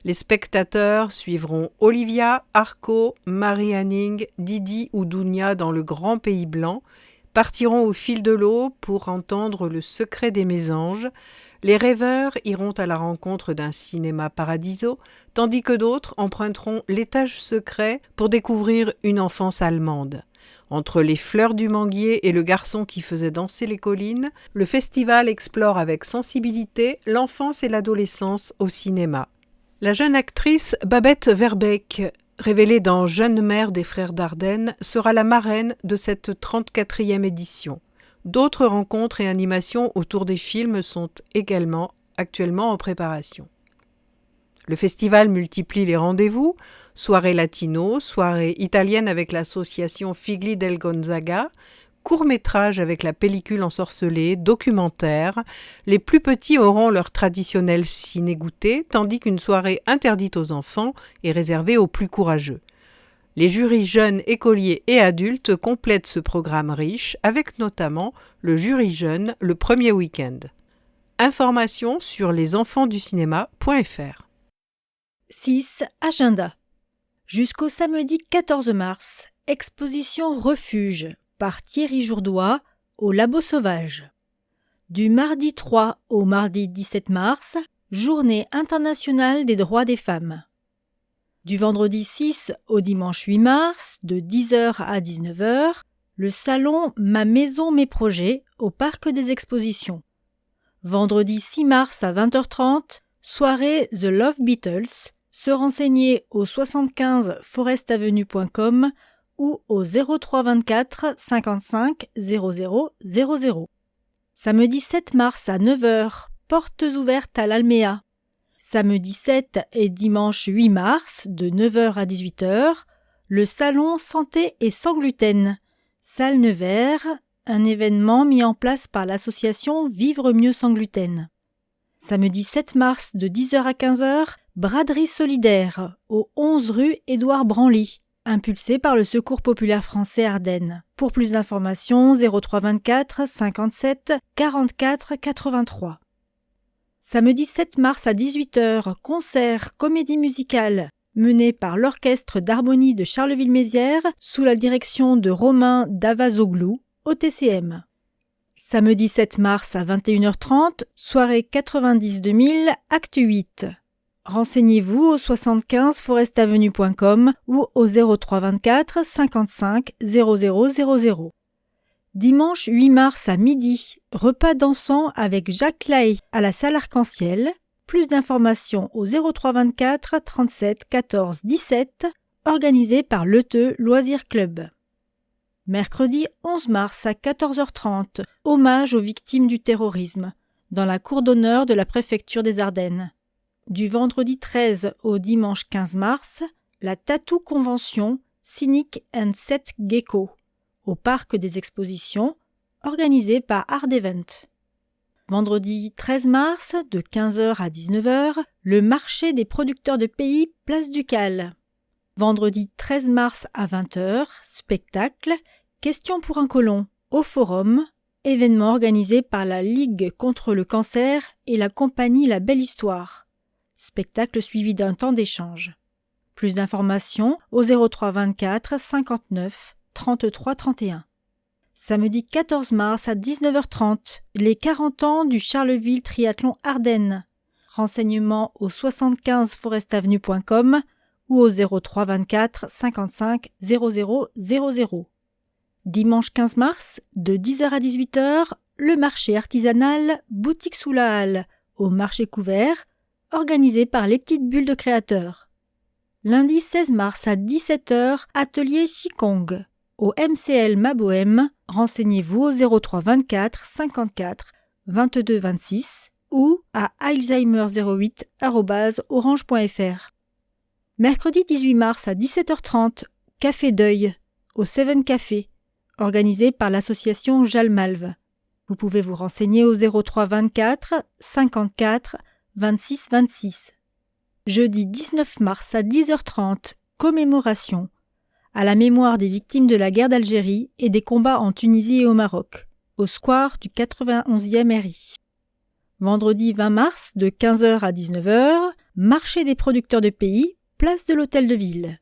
A: Les spectateurs suivront Olivia, Arco, Marie Hanning, Didi ou Dounia dans le Grand Pays Blanc, partiront au fil de l'eau pour entendre le secret des mésanges. Les rêveurs iront à la rencontre d'un cinéma paradiso, tandis que d'autres emprunteront l'étage secret pour découvrir une enfance allemande. Entre les fleurs du manguier et le garçon qui faisait danser les collines, le festival explore avec sensibilité l'enfance et l'adolescence au cinéma. La jeune actrice Babette Verbeek, révélée dans Jeune mère des frères Dardenne, sera la marraine de cette 34e édition. D'autres rencontres et animations autour des films sont également actuellement en préparation. Le festival multiplie les rendez-vous, soirée latino, soirée italienne avec l'association Figli del Gonzaga, courts-métrages avec la pellicule ensorcelée, documentaires. Les plus petits auront leur traditionnel ciné-goûter, tandis qu'une soirée interdite aux enfants est réservée aux plus courageux. Les jurys jeunes, écoliers et adultes complètent ce programme riche, avec notamment le jury jeune le premier week-end. Informations sur lesenfantsducinéma.fr.
B: 6. Agenda. Jusqu'au samedi 14 mars, exposition Refuge par Thierry Jourdois au Labo Sauvage. Du mardi 3 au mardi 17 mars, Journée internationale des droits des femmes. Du vendredi 6 au dimanche 8 mars, de 10h à 19h, le salon Ma maison, mes projets au Parc des Expositions. Vendredi 6 mars à 20h30, soirée The Love Beatles, se renseigner au 75 forestavenue.com ou au 03 24 55 00 00. Samedi 7 mars à 9h, portes ouvertes à l'Alméa. Samedi 7 et dimanche 8 mars, de 9h à 18h, le salon Santé et sans gluten, salle Nevers, un événement mis en place par l'association Vivre mieux sans gluten. Samedi 7 mars, de 10h à 15h, braderie solidaire, au 11 rue Édouard Branly, impulsé par le Secours populaire français Ardennes. Pour plus d'informations, 03 24 57 44 83. Samedi 7 mars à 18h, concert comédie musicale mené par l'Orchestre d'harmonie de Charleville-Mézières sous la direction de Romain Davazoglou au TCM. Samedi 7 mars à 21h30, soirée 90-2000, acte 8. Renseignez-vous au 75 forestavenue.com ou au 03 24 55 00 00. Dimanche 8 mars à midi, repas dansant avec Jacques Lahaye à la salle Arc-en-Ciel. Plus d'informations au 03 24 37 14 17, organisé par l'ETE Loisirs Club. Mercredi 11 mars à 14h30, hommage aux victimes du terrorisme, dans la cour d'honneur de la préfecture des Ardennes. Du vendredi 13 au dimanche 15 mars, la Tattoo Convention Cynic and Set Gecko, au Parc des Expositions, organisé par Art Event. Vendredi 13 mars, de 15h à 19h, le marché des producteurs de pays Place du Cal. Vendredi 13 mars à 20h, spectacle, Question pour un colon, au Forum, événement organisé par la Ligue contre le cancer et la compagnie La Belle Histoire. Spectacle suivi d'un temps d'échange. Plus d'informations au 03 24 59 33 31. Samedi 14 mars à 19h30, les 40 ans du Charleville Triathlon Ardennes. Renseignements au 75 forestavenue.com ou au 03 24 55 00 00. Dimanche 15 mars, de 10h à 18h, le marché artisanal Boutique sous la halle au marché couvert, organisé par les petites bulles de créateurs. Lundi 16 mars à 17h, atelier Qigong. Au MCL Mabohem, renseignez-vous au 03 24 54 22 26 ou à alzheimer08@orange.fr. Mercredi 18 mars à 17h30, Café Deuil, au Seven Café, organisé par l'association Jalmalve. Vous pouvez vous renseigner au 03 24 54 26 26. Jeudi 19 mars à 10h30, commémoration à la mémoire des victimes de la guerre d'Algérie et des combats en Tunisie et au Maroc, au square du 91e RI. Vendredi 20 mars, de 15h à 19h, marché des producteurs de pays, place de l'Hôtel de Ville.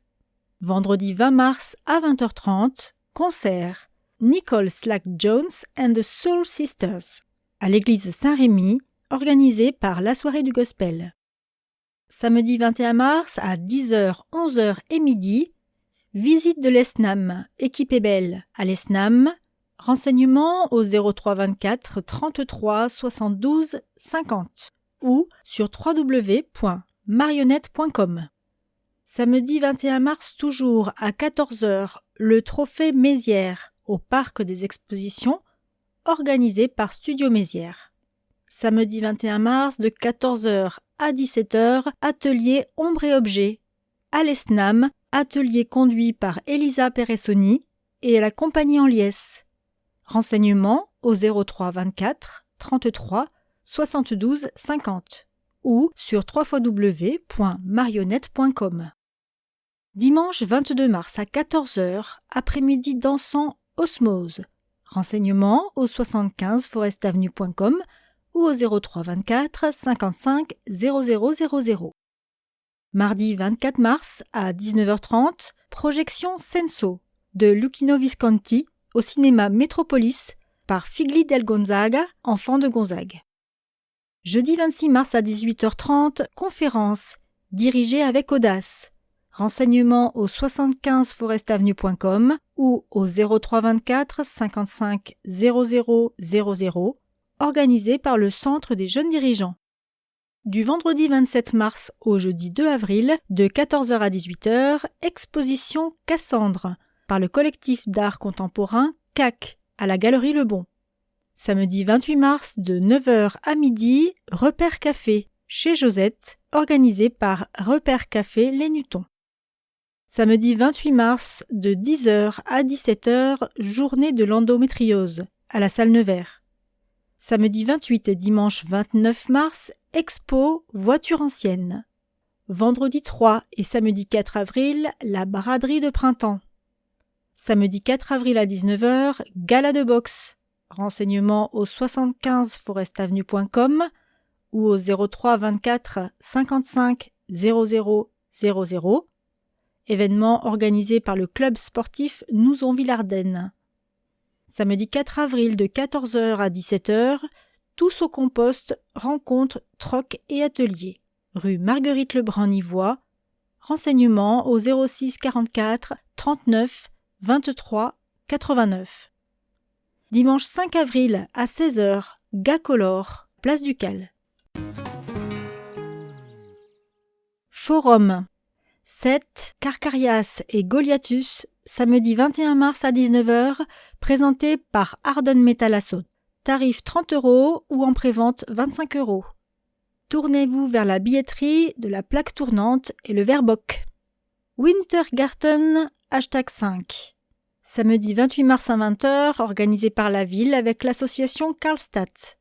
B: Vendredi 20 mars à 20h30, concert Nicole Slack-Jones and the Soul Sisters, à l'église Saint-Rémy, organisé par la soirée du gospel. Samedi 21 mars à 10h, 11h et midi, visite de l'ESNAM, équipée belle à l'ESNAM, renseignements au 03 24 33 72 50 ou sur www.marionnette.com. Samedi 21 mars toujours à 14h, le trophée Mézières au Parc des Expositions, organisé par Studio Mézières. Samedi 21 mars de 14h à 17h, atelier Ombre et Objets. À l'ESNAM, atelier conduit par Elisa Peressoni et la compagnie en liesse. Renseignements au 03 24 33 72 50 ou sur www.marionnette.com. Dimanche 22 mars à 14h, après-midi dansant Osmose. Renseignements au 75 forestavenue.com ou au 03 24 55 0000. Mardi 24 mars à 19h30, projection Senso de Luchino Visconti au cinéma Métropolis par Figli del Gonzaga, enfant de Gonzague. Jeudi 26 mars à 18h30, conférence dirigée avec audace. Renseignements au 75 forestavenue.com ou au 03 24 55 0000, organisé par le Centre des jeunes dirigeants. Du vendredi 27 mars au jeudi 2 avril, de 14h à 18h, exposition Cassandre par le collectif d'art contemporain CAC à la Galerie Le Bon. Samedi 28 mars de 9h à midi, Repère Café chez Josette, organisé par Repère Café Les Nutons. Samedi 28 mars de 10h à 17h, journée de l'endométriose à la salle Nevers. Samedi 28 et dimanche 29 mars, expo voitures anciennes. Vendredi 3 et samedi 4 avril, la braderie de printemps. Samedi 4 avril à 19h, gala de boxe. Renseignements au 75 forestavenue.com ou au 03 24 55 0000. Événement organisé par le club sportif Nouzonville-Ardennes. Samedi 4 avril de 14h à 17h, tous au compost, rencontres, troc et ateliers. Rue Marguerite Lebrun-Nivois. Renseignements au 06 44 39 23 89. Dimanche 5 avril à 16h, Gacolore, place du Cal. Forum. Seth, Carcarias et Goliathus, samedi 21 mars à 19h, présenté par Arden Metal Assault. Tarif 30 € ou en prévente 25 €. Tournez-vous vers la billetterie de la plaque tournante et le Verbock. Wintergarten, #5. Samedi 28 mars à 20h, organisé par la ville avec l'association Karlstadt.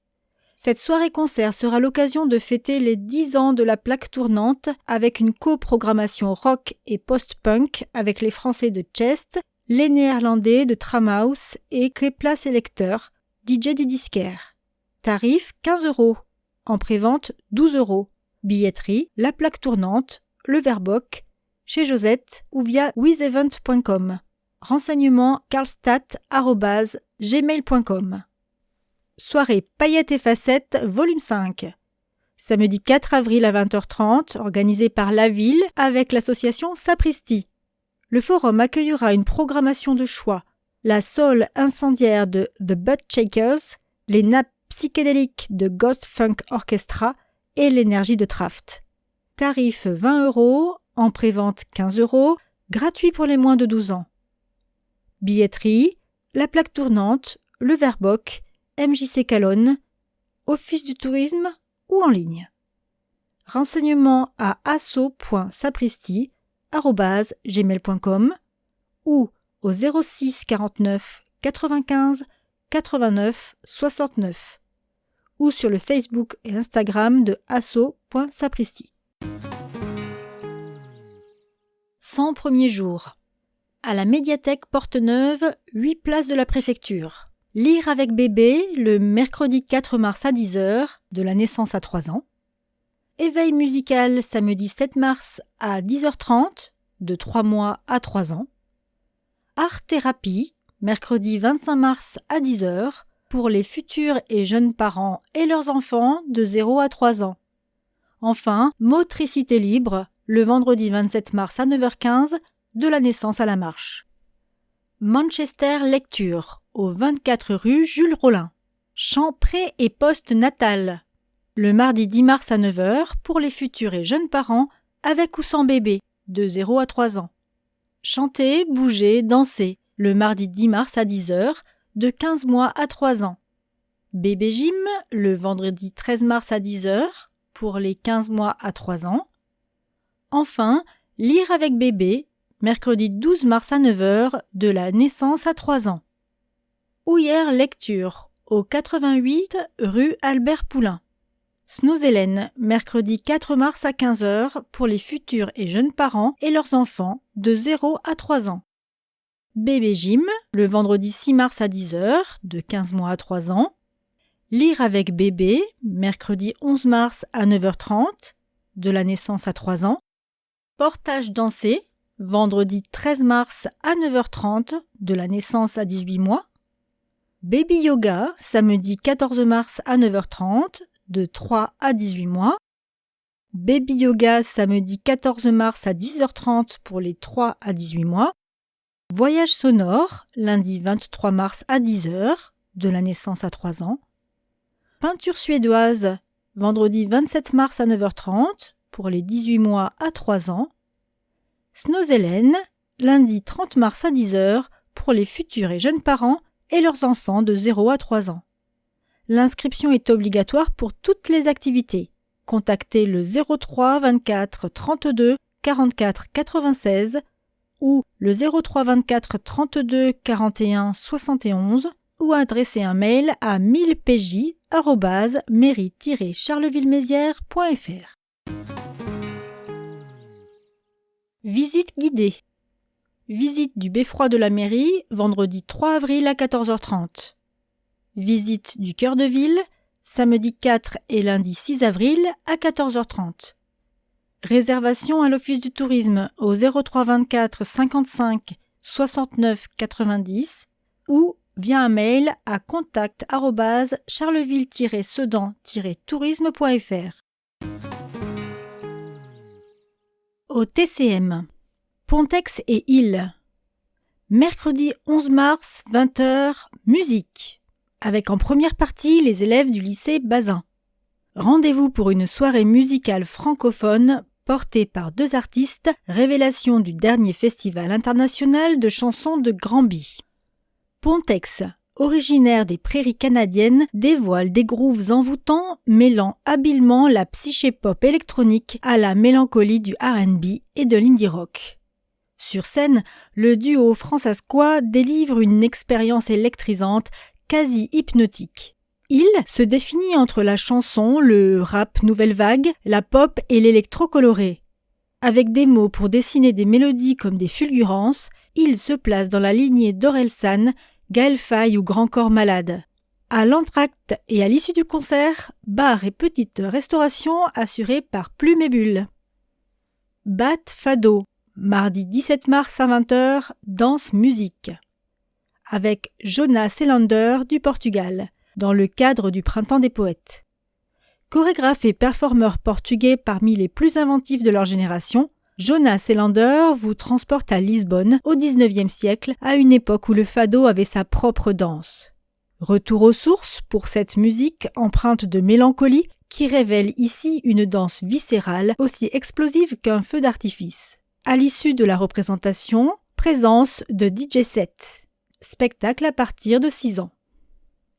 B: Cette soirée-concert sera l'occasion de fêter les 10 ans de la plaque tournante avec une coprogrammation rock et post-punk avec les Français de Chest, les Néerlandais de Tramhouse et Kepla Selecteur, DJ du disquaire. Tarif 15 €. En prévente 12 €. Billetterie, la plaque tournante, le Verbock, chez Josette ou via wizevent.com. Renseignements karlstadt@gmail.com. Soirée Paillettes et Facettes, volume 5. Samedi 4 avril à 20h30, organisé par la ville avec l'association Sapristi. Le forum accueillera une programmation de choix. La soul incendiaire de The Butt Shakers, les nappes psychédéliques de Ghost Funk Orchestra et l'énergie de Traft. Tarif 20 €, en prévente 15 €, gratuit pour les moins de 12 ans. Billetterie, la plaque tournante, le Verbock, MJC Calonne, Office du tourisme ou en ligne. Renseignements à asso.sapristi@gmail.com ou au 06 49 95 89 69 ou sur le Facebook et Instagram de asso.sapristi. 100 premiers jours. À la médiathèque Porte-Neuve, 8 places de la préfecture. Lire avec bébé le mercredi 4 mars à 10h, de la naissance à 3 ans. Éveil musical samedi 7 mars à 10h30, de 3 mois à 3 ans. Art thérapie, mercredi 25 mars à 10h, pour les futurs et jeunes parents et leurs enfants de 0 à 3 ans. Enfin, motricité libre, le vendredi 27 mars à 9h15, de la naissance à la marche. Manchester Lecture, au 24 rue Jules Rollin. Chant pré- et post-natal. Le mardi 10 mars à 9h pour les futurs et jeunes parents avec ou sans bébé, de 0 à 3 ans. Chanter, bouger, danser, le mardi 10 mars à 10h, de 15 mois à 3 ans. Bébé gym, le vendredi 13 mars à 10h, pour les 15 mois à 3 ans. Enfin, lire avec bébé, mercredi 12 mars à 9h, de la naissance à 3 ans. Ouillère lecture, au 88 rue Albert Poulain. Snoezelen, mercredi 4 mars à 15h pour les futurs et jeunes parents et leurs enfants de 0 à 3 ans. Bébé Gym, le vendredi 6 mars à 10h, de 15 mois à 3 ans. Lire avec bébé, mercredi 11 mars à 9h30, de la naissance à 3 ans. Portage dansé, vendredi 13 mars à 9h30, de la naissance à 18 mois. Baby yoga, samedi 14 mars à 9h30, de 3 à 18 mois. Baby yoga, samedi 14 mars à 10h30 pour les 3 à 18 mois. Voyage sonore, lundi 23 mars à 10h, de la naissance à 3 ans. Peinture suédoise, vendredi 27 mars à 9h30 pour les 18 mois à 3 ans. Snoezelen, lundi 30 mars à 10h pour les futurs et jeunes parents et leurs enfants de 0 à 3 ans. L'inscription est obligatoire pour toutes les activités. Contactez le 03 24 32 44 96 ou le 03 24 32 41 71 ou adressez un mail à 1000pj@mairie-charleville-mézières.fr. Visite guidée. Visite du beffroi de la mairie, vendredi 3 avril à 14h30. Visite du cœur de ville, samedi 4 et lundi 6 avril à 14h30. Réservation à l'Office du tourisme au 03 24 55 69 90 ou via un mail à contact@charleville-sedan-tourisme.fr. Au TCM. Pontex et Île. Mercredi 11 mars, 20h, musique. Avec en première partie les élèves du lycée Bazin. Rendez-vous pour une soirée musicale francophone portée par 2 artistes, révélation du dernier festival international de chansons de Granby. Pontex, originaire des prairies canadiennes, dévoile des grooves envoûtants mêlant habilement la psyché pop électronique à la mélancolie du R&B et de l'indie rock. Sur scène, le duo francescois délivre une expérience électrisante, quasi hypnotique. Il se définit entre la chanson, le rap nouvelle vague, la pop et l'électro-coloré. Avec des mots pour dessiner des mélodies comme des fulgurances, il se place dans la lignée d'Orelsan, Gaël Faye ou Grand Corps Malade. À l'entracte et à l'issue du concert, bar et petite restauration assurée par Plume et Bulle. Bat Fado, mardi 17 mars à 20h, danse musique. Avec Jonas Selander du Portugal, dans le cadre du Printemps des Poètes. Chorégraphe et performeur portugais parmi les plus inventifs de leur génération, Jonas Selander vous transporte à Lisbonne au XIXe siècle, à une époque où le fado avait sa propre danse. Retour aux sources pour cette musique empreinte de mélancolie qui révèle ici une danse viscérale aussi explosive qu'un feu d'artifice. À l'issue de la représentation, présence de DJ set. Spectacle à partir de 6 ans.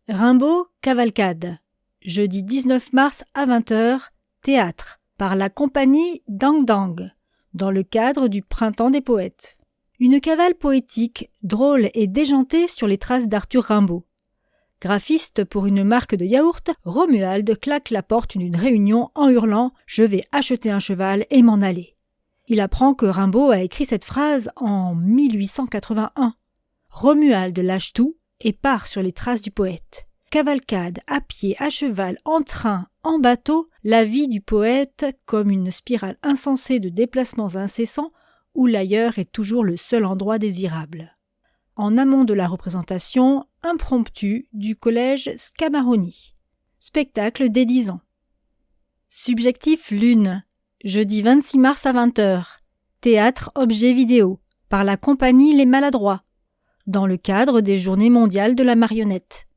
B: Rimbaud Cavalcade. Jeudi 19 mars à 20h, théâtre, par la compagnie Dang Dang, dans le cadre du Printemps des Poètes. Une cavale poétique, drôle et déjantée sur les traces d'Arthur Rimbaud. Graphiste pour une marque de yaourt, Romuald claque la porte d'une réunion en hurlant « Je vais acheter un cheval et m'en aller ». Il apprend que Rimbaud a écrit cette phrase en 1881. Romuald lâche tout et part sur les traces du poète. Cavalcade, à pied, à cheval, en train, en bateau, la vie du poète comme une spirale insensée de déplacements incessants où l'ailleurs est toujours le seul endroit désirable. En amont de la représentation, impromptue du collège Scamaroni. Spectacle dès 10 ans. Subjectif Lune. Jeudi 26 mars à 20h. Théâtre objet vidéo. Par la compagnie Les Maladroits. Dans le cadre des Journées mondiales de la marionnette.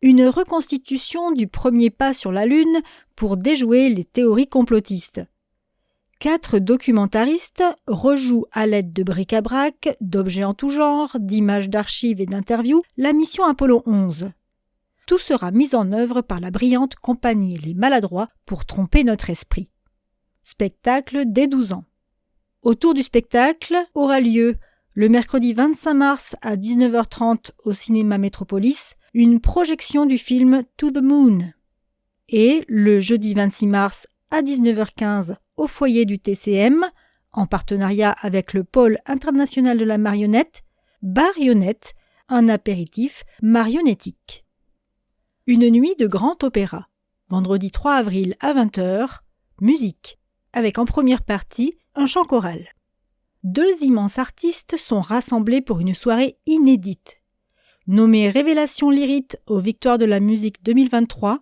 B: Une reconstitution du premier pas sur la Lune pour déjouer les théories complotistes. 4 documentaristes rejouent à l'aide de bric-à-brac, d'objets en tout genre, d'images d'archives et d'interviews la mission Apollo 11. Tout sera mis en œuvre par la brillante compagnie Les Maladroits pour tromper notre esprit. Spectacle dès 12 ans. Autour du spectacle aura lieu Le mercredi 25 mars à 19h30 au cinéma Métropolis, une projection du film To the Moon. Et le jeudi 26 mars à 19h15 au foyer du TCM, en partenariat avec le Pôle international de la marionnette, Barionnette, un apéritif marionnettique. Une nuit de grand opéra, vendredi 3 avril à 20h, musique, avec en première partie un chant choral. 2 immenses artistes sont rassemblés pour une soirée inédite. Nommée Révélation Lyrique aux Victoires de la musique 2023,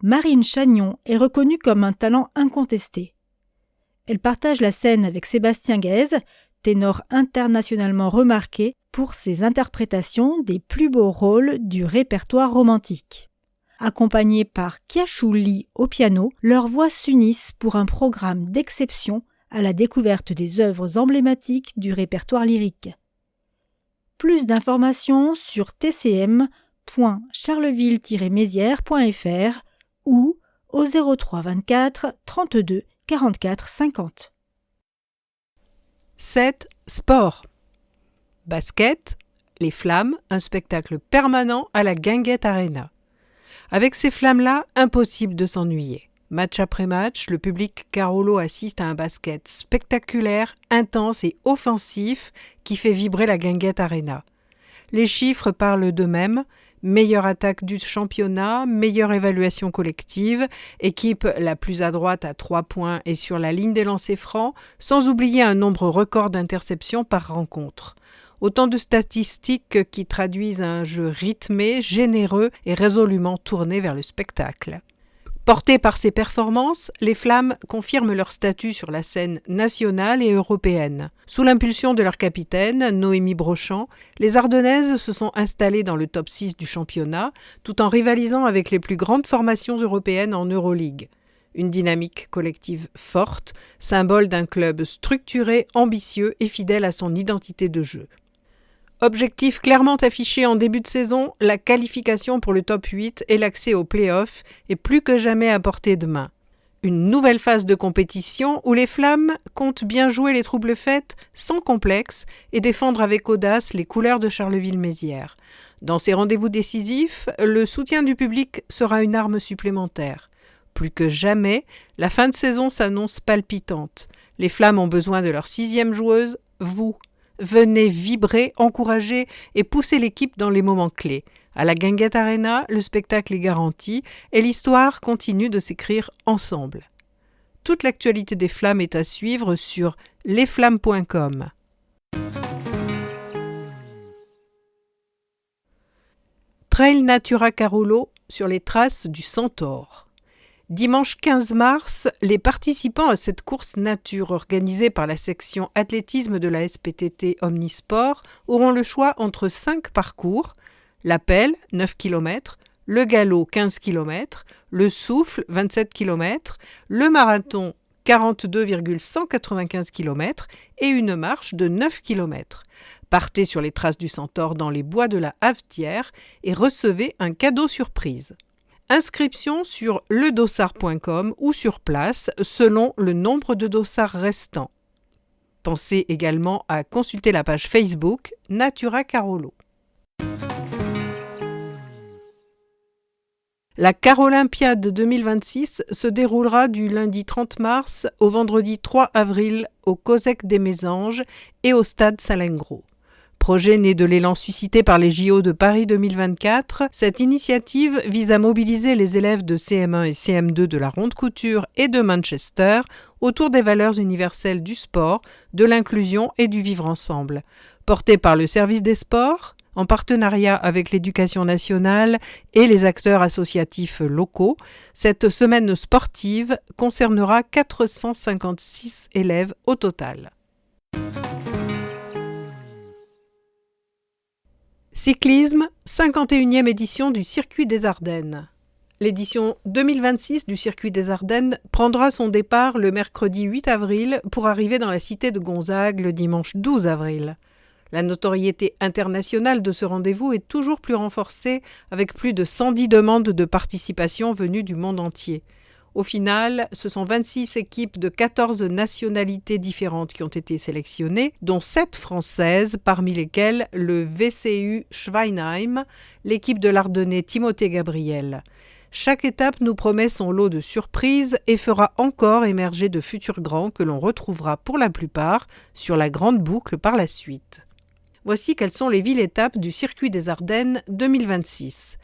B: Marine Chagnon est reconnue comme un talent incontesté. Elle partage la scène avec Sébastien Guèze, ténor internationalement remarqué pour ses interprétations des plus beaux rôles du répertoire romantique. Accompagnés par Kiachou Lee au piano, leurs voix s'unissent pour un programme d'exception à la découverte des œuvres emblématiques du répertoire lyrique. Plus d'informations sur tcm.charleville-mézières.fr ou au 03 24 32 44 50.
A: 7. Sport. Basket, les Flammes, un spectacle permanent à la Guinguette Arena. Avec ces flammes-là, impossible de s'ennuyer. Match après match, le public Carolo assiste à un basket spectaculaire, intense et offensif qui fait vibrer la Guinguette Arena. Les chiffres parlent d'eux-mêmes. Meilleure attaque du championnat, meilleure évaluation collective, équipe la plus à droite à 3 points et sur la ligne des lancers francs, sans oublier un nombre record d'interceptions par rencontre. Autant de statistiques qui traduisent un jeu rythmé, généreux et résolument tourné vers le spectacle. Portés par ces performances, les Flammes confirment leur statut sur la scène nationale et européenne. Sous l'impulsion de leur capitaine, Noémie Brochant, les Ardennaises se sont installées dans le top 6 du championnat, tout en rivalisant avec les plus grandes formations européennes en Euroleague. Une dynamique collective forte, symbole d'un club structuré, ambitieux et fidèle à son identité de jeu. Objectif clairement affiché en début de saison, la qualification pour le top 8 et l'accès aux play-offs est plus que jamais à portée de main. Une nouvelle phase de compétition où les Flammes comptent bien jouer les troubles faites sans complexe et défendre avec audace les couleurs de Charleville-Mézières. Dans ces rendez-vous décisifs, le soutien du public sera une arme supplémentaire. Plus que jamais, la fin de saison s'annonce palpitante. Les Flammes ont besoin de leur 6e joueuse, vous. Venez vibrer, encourager et pousser l'équipe dans les moments clés. À la Guinguette Arena, le spectacle est garanti et l'histoire continue de s'écrire ensemble. Toute l'actualité des Flammes est à suivre sur lesflammes.com. Trail Natura Carolo sur les traces du Centaure. Dimanche 15 mars, les participants à cette course nature organisée par la section athlétisme de la SPTT Omnisport auront le choix entre 5 parcours, l'appel 9 km, le galop 15 km, le souffle 27 km, le marathon 42,195 km et une marche de 9 km. Partez sur les traces du Centaure dans les bois de la Havetière et recevez un cadeau surprise. Inscription sur ledossard.com ou sur place selon le nombre de dossards restants. Pensez également à consulter la page Facebook Natura Carolo. La Carolympiade 2026 se déroulera du lundi 30 mars au vendredi 3 avril au COSEC des Mésanges et au stade Salengro. Projet né de l'élan suscité par les JO de Paris 2024, cette initiative vise à mobiliser les élèves de CM1 et CM2 de la Ronde Couture et de Manchester autour des valeurs universelles du sport, de l'inclusion et du vivre ensemble. Portée par le service des sports, en partenariat avec l'Éducation nationale et les acteurs associatifs locaux, cette semaine sportive concernera 456 élèves au total. Cyclisme, 51e édition du Circuit des Ardennes. L'édition 2026 du Circuit des Ardennes prendra son départ le mercredi 8 avril pour arriver dans la cité de Gonzague le dimanche 12 avril. La notoriété internationale de ce rendez-vous est toujours plus renforcée avec plus de 110 demandes de participation venues du monde entier. Au final, ce sont 26 équipes de 14 nationalités différentes qui ont été sélectionnées, dont 7 françaises, parmi lesquelles le VCU Schweinheim, l'équipe de l'Ardennais Timothée Gabriel. Chaque étape nous promet son lot de surprises et fera encore émerger de futurs grands que l'on retrouvera pour la plupart sur la grande boucle par la suite. Voici quelles sont les villes-étapes du Circuit des Ardennes 2026.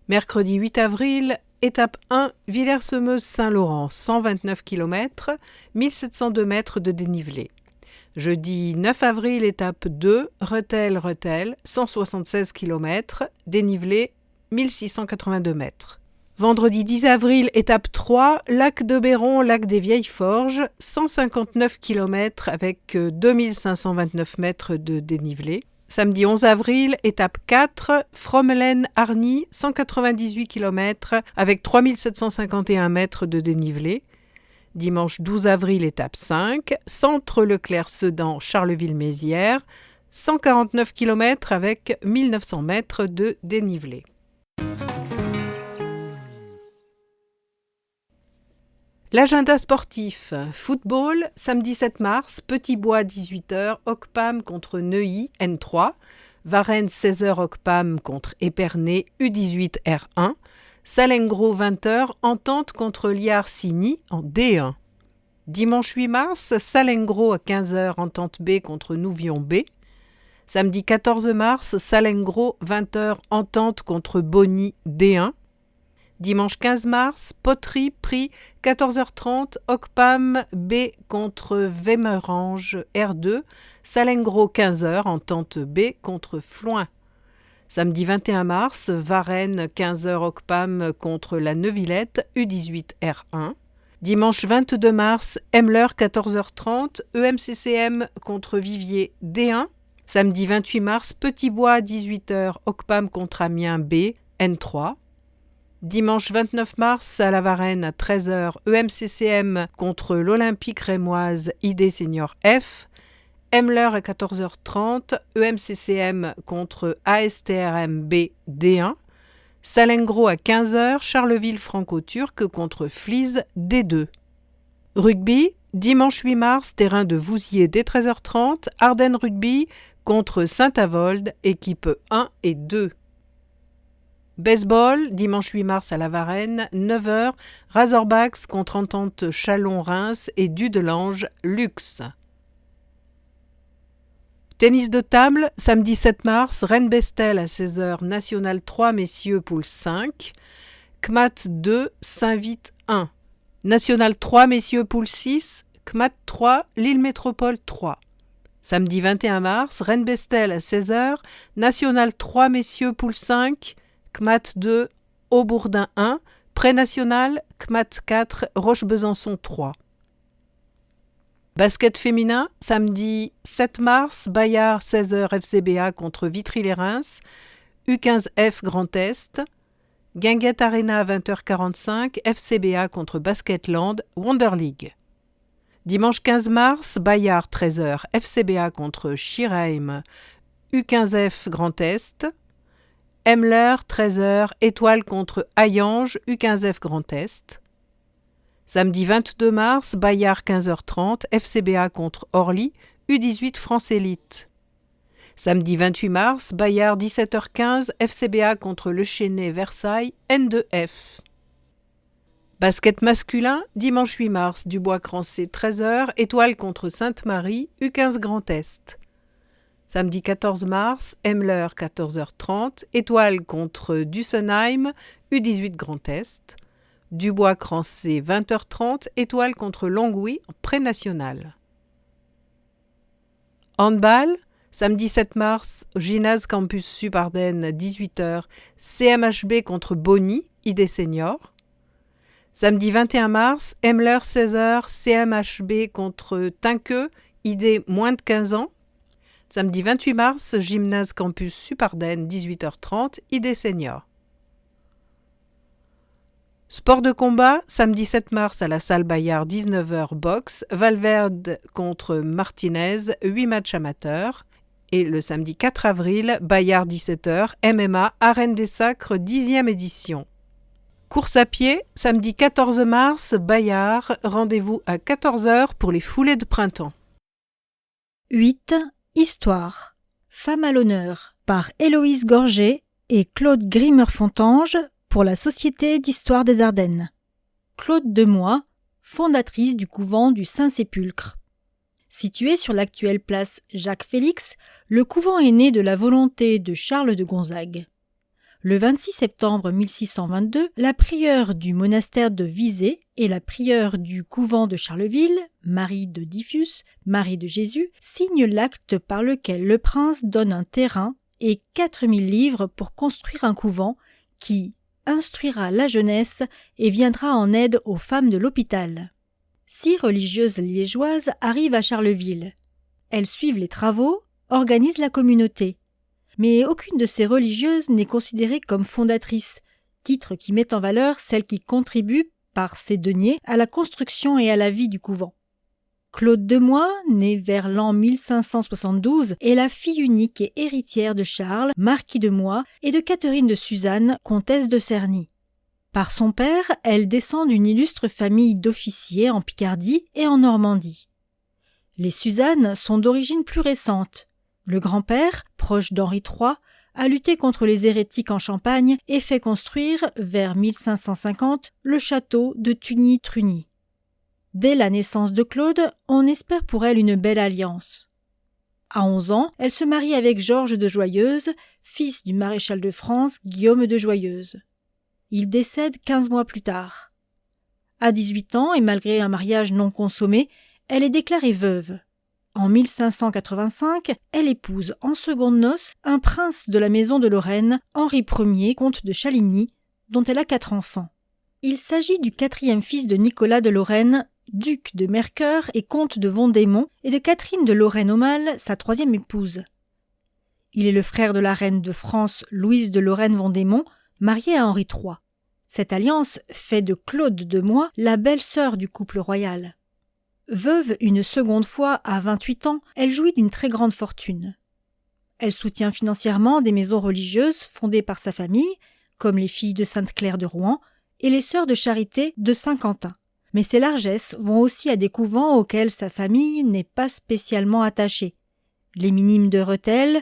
A: Mercredi 8 avril, étape 1, Villers-Semeuse-Saint-Laurent, 129 km, 1702 mètres de dénivelé. Jeudi 9 avril, étape 2, Rethel-Rethel, 176 km, dénivelé 1682 mètres. Vendredi 10 avril, étape 3, Lac de Béron, Lac des Vieilles Forges, 159 km avec 2529 mètres de dénivelé. Samedi 11 avril, étape 4, Fromelen-Hargny, 198 km avec 3751 mètres de dénivelé. Dimanche 12 avril, étape 5, Centre Leclerc-Sedan, Charleville-Mézières, 149 km avec 1900 mètres de dénivelé. L'agenda sportif. Football, samedi 7 mars, Petit-Bois 18h, Ocpam contre Neuilly, N3, Varennes 16h, Ocpam contre Épernay, U18 R1, Salengro 20h, Entente contre Liard-Signy en D1. Dimanche 8 mars, Salengro à 15h, Entente B contre Nouvion B. Samedi 14 mars, Salengro 20h, Entente contre Bonny D1. Dimanche 15 mars, Poterie, Prix, 14h30, Ocpam B contre Vémerange R2, Salengro 15h, Entente B contre Floin. Samedi 21 mars, Varennes 15h, Ocpam contre la Neuvillette, U18 R1. Dimanche 22 mars, Emler 14h30, EMCCM contre Viviers D1. Samedi 28 mars, Petit-Bois 18h, Ocpam contre Amiens B, N3. Dimanche 29 mars, à la Varenne à 13h, EMCCM contre l'Olympique rémoise ID Senior F. Emler à 14h30, EMCCM contre ASTRM B D1. Salengro à 15h, Charleville franco-turc contre Flize D2. Rugby, dimanche 8 mars, terrain de Vouziers dès 13h30, Ardennes Rugby contre Saint-Avold, équipe 1 et 2. Baseball, dimanche 8 mars à la Varenne, 9h, Razorbacks contre Entente Chalon-Reims et Dudelange, Luxe. Tennis de table, samedi 7 mars, Rennes-Bestel à 16h, National 3 messieurs poule 5, CMAT 2, Saint-Vite 1. National 3 messieurs poule 6, CMAT 3, Lille Métropole 3. Samedi 21 mars, Rennes-Bestel à 16h, National 3 messieurs poule 5, CMAT 2, Aubourdin 1, Pré-National, CMAT 4, Roche-Besançon 3. Basket féminin, samedi 7 mars, Bayard 16h FCBA contre Vitry-les-Reims, U15F Grand Est, Guinguette Arena 20h45, FCBA contre Basketland, Wonder League. Dimanche 15 mars, Bayard 13h, FCBA contre Schirheim, U15F Grand Est, Emler 13h, Étoile contre Hayange, U15F Grand Est. Samedi 22 mars, Bayard 15h30, FCBA contre Orly, U18 France Élite. Samedi 28 mars, Bayard 17h15, FCBA contre Le Chesnay Versailles, N2F. Basket masculin, dimanche 8 mars, Dubois-Crancé 13h, Étoile contre Sainte-Marie, U15 Grand Est. Samedi 14 mars, Emler 14h30, Étoile contre Dussenheim, U18 Grand Est. Dubois-Crancé 20h30, Étoile contre Longwy en pré-national. Handball, samedi 7 mars, Gymnase Campus Sup Ardennes 18h, CMHB contre Bonny, ID Senior. Samedi 21 mars, Emler 16h, CMHB contre Tinqueux, ID moins de 15 ans. Samedi 28 mars, Gymnase Campus Sup Ardennes 18h30, ID Senior. Sport de combat, samedi 7 mars à la salle Bayard 19h boxe, Valverde contre Martinez, 8 matchs amateurs. Et le samedi 4 avril, Bayard 17h, MMA, Arène des Sacres 10e édition. Course à pied, samedi 14 mars, Bayard, rendez-vous à 14 h pour les foulées de printemps.
B: 8. Histoire. Femme à l'honneur, par Héloïse Gorget et Claude Grimmer-Fontange pour la Société d'histoire des Ardennes. Claude Demoy, fondatrice du couvent du Saint-Sépulcre. Situé sur l'actuelle place Jacques-Félix, le couvent est né de la volonté de Charles de Gonzague. Le 26 septembre 1622, la prieure du monastère de Visé et la prieure du couvent de Charleville, Marie de Diffus, Marie de Jésus, signent l'acte par lequel le prince donne un terrain et 4000 livres pour construire un couvent qui instruira la jeunesse et viendra en aide aux femmes de l'hôpital. 6 religieuses liégeoises arrivent à Charleville. Elles suivent les travaux, organisent la communauté. Mais aucune de ces religieuses n'est considérée comme fondatrice, titre qui met en valeur celle qui contribue, par ses deniers, à la construction et à la vie du couvent. Claude Demoy, née vers l'an 1572, est la fille unique et héritière de Charles, marquis de Moy, et de Catherine de Suzanne, comtesse de Cerny. Par son père, elle descend d'une illustre famille d'officiers en Picardie et en Normandie. Les Suzanne sont d'origine plus récente. Le grand-père, proche d'Henri III, a lutté contre les hérétiques en Champagne et fait construire, vers 1550, le château de Tugny-Trugny. Dès la naissance de Claude, on espère pour elle une belle alliance. À 11 ans, elle se marie avec Georges de Joyeuse, fils du maréchal de France Guillaume de Joyeuse. Il décède 15 mois plus tard. À 18 ans, et malgré un mariage non consommé, elle est déclarée veuve. En 1585, elle épouse en secondes noces un prince de la maison de Lorraine, Henri Ier, comte de Chaligny, dont elle a 4 enfants. Il s'agit du 4e fils de Nicolas de Lorraine, duc de Mercœur et comte de Vendémont, et de Catherine de Lorraine-Aumale, sa 3e épouse. Il est le frère de la reine de France Louise de Lorraine-Vendémont, mariée à Henri III. Cette alliance fait de Claude Demoy la belle-sœur du couple royal. Veuve une seconde fois à 28 ans, elle jouit d'une très grande fortune. Elle soutient financièrement des maisons religieuses fondées par sa famille, comme les filles de Sainte-Claire de Rouen et les sœurs de charité de Saint-Quentin. Mais ses largesses vont aussi à des couvents auxquels sa famille n'est pas spécialement attachée. Les Minimes de Rethel,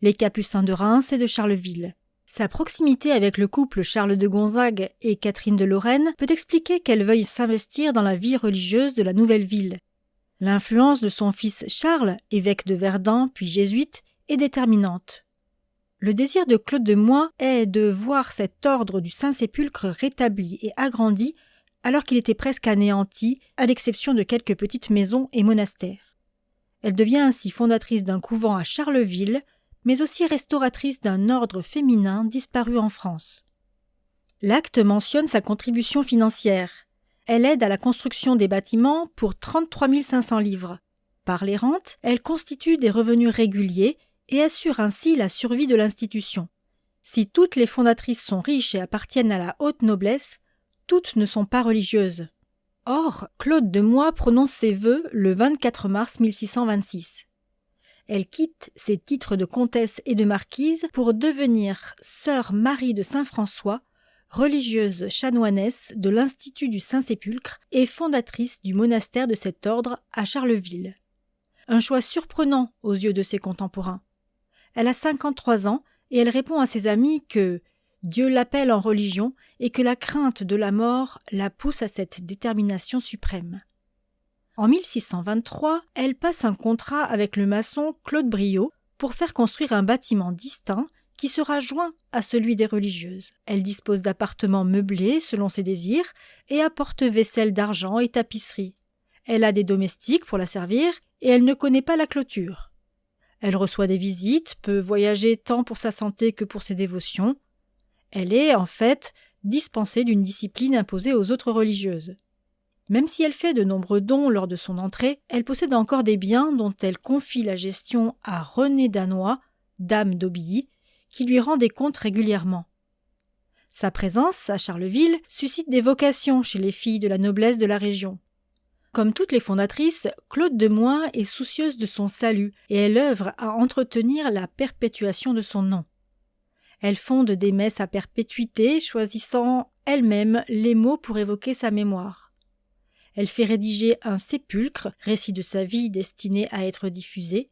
B: les Capucins de Reims et de Charleville. Sa proximité avec le couple Charles de Gonzague et Catherine de Lorraine peut expliquer qu'elle veuille s'investir dans la vie religieuse de la nouvelle ville. L'influence de son fils Charles, évêque de Verdun puis jésuite, est déterminante. Le désir de Claude Demoy est de voir cet ordre du Saint-Sépulcre rétabli et agrandi alors qu'il était presque anéanti, à l'exception de quelques petites maisons et monastères. Elle devient ainsi fondatrice d'un couvent à Charleville, mais aussi restauratrice d'un ordre féminin disparu en France. L'acte mentionne sa contribution financière. Elle aide à la construction des bâtiments pour 33 500 livres. Par les rentes, elle constitue des revenus réguliers et assure ainsi la survie de l'institution. Si toutes les fondatrices sont riches et appartiennent à la haute noblesse, toutes ne sont pas religieuses. Or, Claude Demoy prononce ses vœux le 24 mars 1626. Elle quitte ses titres de comtesse et de marquise pour devenir sœur Marie de Saint-François, religieuse chanoinesse de l'Institut du Saint-Sépulcre et fondatrice du monastère de cet ordre à Charleville. Un choix surprenant aux yeux de ses contemporains. Elle a 53 ans et elle répond à ses amis que Dieu l'appelle en religion et que la crainte de la mort la pousse à cette détermination suprême. En 1623, elle passe un contrat avec le maçon Claude Briot pour faire construire un bâtiment distinct qui sera joint à celui des religieuses. Elle dispose d'appartements meublés selon ses désirs et apporte vaisselle d'argent et tapisserie. Elle a des domestiques pour la servir et elle ne connaît pas la clôture. Elle reçoit des visites, peut voyager tant pour sa santé que pour ses dévotions. Elle est, en fait, dispensée d'une discipline imposée aux autres religieuses. Même si elle fait de nombreux dons lors de son entrée, elle possède encore des biens dont elle confie la gestion à Renée Danois, dame d'Aubilly, qui lui rend des comptes régulièrement. Sa présence à Charleville suscite des vocations chez les filles de la noblesse de la région. Comme toutes les fondatrices, Claude Demoy est soucieuse de son salut et elle œuvre à entretenir la perpétuation de son nom. Elle fonde des messes à perpétuité, choisissant elle-même les mots pour évoquer sa mémoire. Elle fait rédiger un sépulcre, récit de sa vie destiné à être diffusé.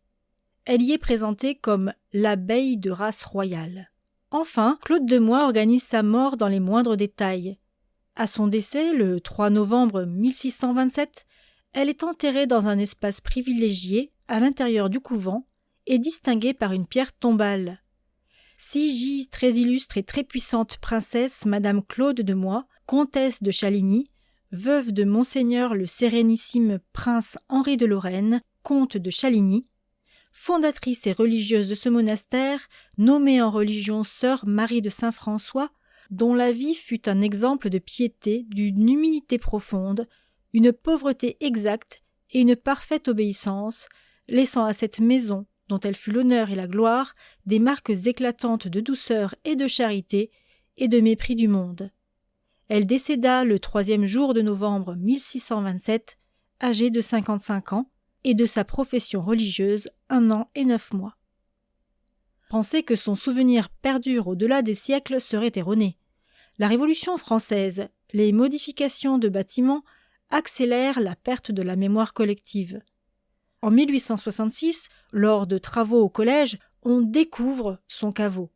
B: Elle y est présentée comme l'abeille de race royale. Enfin, Claude Demoy organise sa mort dans les moindres détails. À son décès, le 3 novembre 1627, elle est enterrée dans un espace privilégié à l'intérieur du couvent et distinguée par une pierre tombale. S'y gît très illustre et très puissante princesse Madame Claude Demoy, comtesse de Chaligny, veuve de Monseigneur le Sérénissime Prince Henri de Lorraine, comte de Chaligny, fondatrice et religieuse de ce monastère, nommée en religion sœur Marie de Saint-François, dont la vie fut un exemple de piété, d'une humilité profonde, une pauvreté exacte et une parfaite obéissance, laissant à cette maison, dont elle fut l'honneur et la gloire, des marques éclatantes de douceur et de charité et de mépris du monde. Elle décéda le 3e jour de novembre 1627, âgée de 55 ans, et de sa profession religieuse 1 an et 9 mois. Penser que son souvenir perdure au-delà des siècles serait erroné. La Révolution française, les modifications de bâtiments accélèrent la perte de la mémoire collective. En 1866, lors de travaux au collège, on découvre son caveau.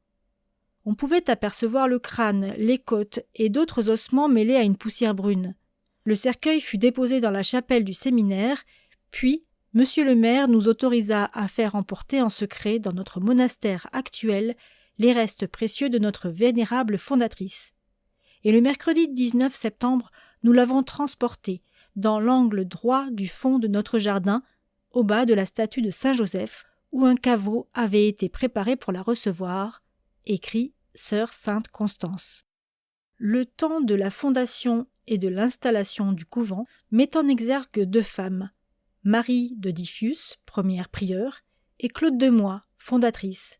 B: On pouvait apercevoir le crâne, les côtes et d'autres ossements mêlés à une poussière brune. Le cercueil fut déposé dans la chapelle du séminaire, puis Monsieur le maire nous autorisa à faire emporter en secret dans notre monastère actuel les restes précieux de notre vénérable fondatrice. Et le mercredi 19 septembre, nous l'avons transporté dans l'angle droit du fond de notre jardin, au bas de la statue de Saint-Joseph, où un caveau avait été préparé pour la recevoir, écrit Sœur Sainte Constance. Le temps de la fondation et de l'installation du couvent met en exergue 2 femmes, Marie de Diffus, première prieure, et Claude Demoy, fondatrice.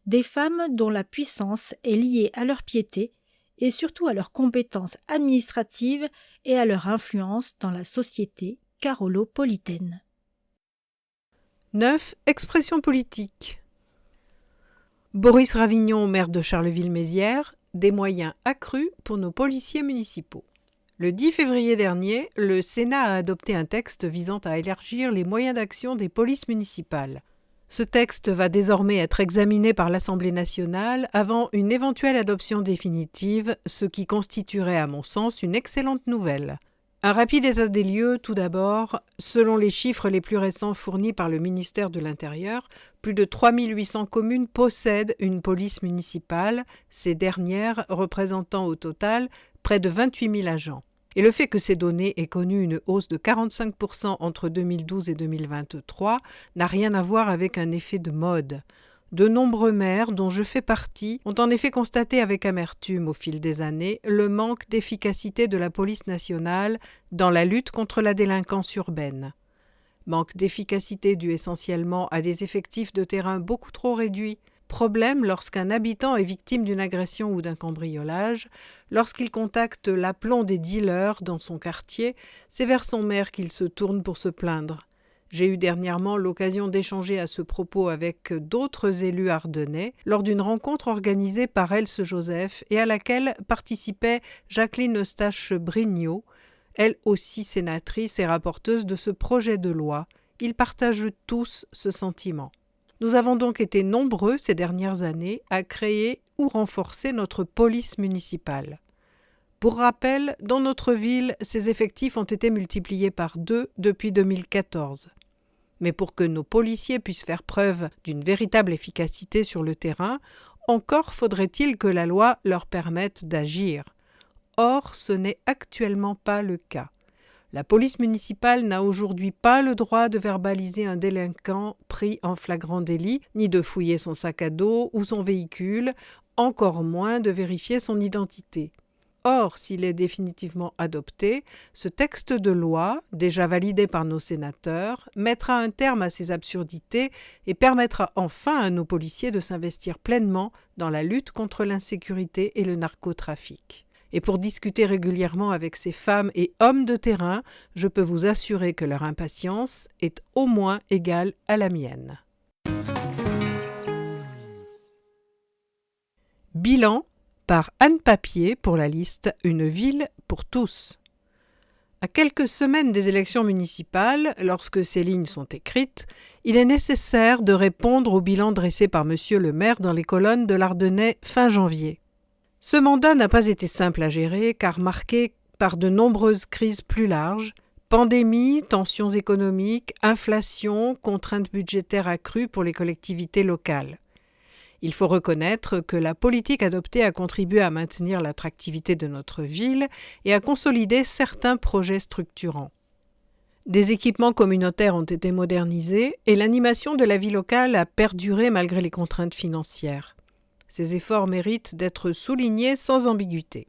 B: Des femmes dont la puissance est liée à leur piété et surtout à leurs compétences administratives et à leur influence dans la société carolopolitaine.
A: 9. Expression politique. Boris Ravignon, maire de Charleville-Mézières, des moyens accrus pour nos policiers municipaux. Le 10 février dernier, le Sénat a adopté un texte visant à élargir les moyens d'action des polices municipales. Ce texte va désormais être examiné par l'Assemblée nationale avant une éventuelle adoption définitive, ce qui constituerait à mon sens une excellente nouvelle. Un rapide état des lieux, tout d'abord. Selon les chiffres les plus récents fournis par le ministère de l'Intérieur, plus de 3800 communes possèdent une police municipale, ces dernières représentant au total près de 28 000 agents. Et le fait que ces données aient connu une hausse de 45% entre 2012 et 2023 n'a rien à voir avec un effet de mode. De nombreux maires, dont je fais partie, ont en effet constaté avec amertume au fil des années le manque d'efficacité de la police nationale dans la lutte contre la délinquance urbaine. Manque d'efficacité dû essentiellement à des effectifs de terrain beaucoup trop réduits. Problème lorsqu'un habitant est victime d'une agression ou d'un cambriolage, lorsqu'il contacte l'aplomb des dealers dans son quartier, c'est vers son maire qu'il se tourne pour se plaindre. J'ai eu dernièrement l'occasion d'échanger à ce propos avec d'autres élus ardennais lors d'une rencontre organisée par Else Joseph et à laquelle participait Jacqueline Eustache-Brignot, elle aussi sénatrice et rapporteuse de ce projet de loi. Ils partagent tous ce sentiment. Nous avons donc été nombreux ces dernières années à créer ou renforcer notre police municipale. Pour rappel, dans notre ville, ces effectifs ont été multipliés par 2 depuis 2014. Mais pour que nos policiers puissent faire preuve d'une véritable efficacité sur le terrain, encore faudrait-il que la loi leur permette d'agir. Or, ce n'est actuellement pas le cas. La police municipale n'a aujourd'hui pas le droit de verbaliser un délinquant pris en flagrant délit, ni de fouiller son sac à dos ou son véhicule, encore moins de vérifier son identité. Or, s'il est définitivement adopté, ce texte de loi, déjà validé par nos sénateurs, mettra un terme à ces absurdités et permettra enfin à nos policiers de s'investir pleinement dans la lutte contre l'insécurité et le narcotrafic. Et pour discuter régulièrement avec ces femmes et hommes de terrain, je peux vous assurer que leur impatience est au moins égale à la mienne. Bilan par Anne Papier pour la liste Une ville pour tous. À quelques semaines des élections municipales, lorsque ces lignes sont écrites, il est nécessaire de répondre au bilan dressé par Monsieur le maire dans les colonnes de l'Ardennais fin janvier. Ce mandat n'a pas été simple à gérer car marqué par de nombreuses crises plus larges, pandémie, tensions économiques, inflation, contraintes budgétaires accrues pour les collectivités locales. Il faut reconnaître que la politique adoptée a contribué à maintenir l'attractivité de notre ville et à consolider certains projets structurants. Des équipements communautaires ont été modernisés et l'animation de la vie locale a perduré malgré les contraintes financières. Ces efforts méritent d'être soulignés sans ambiguïté.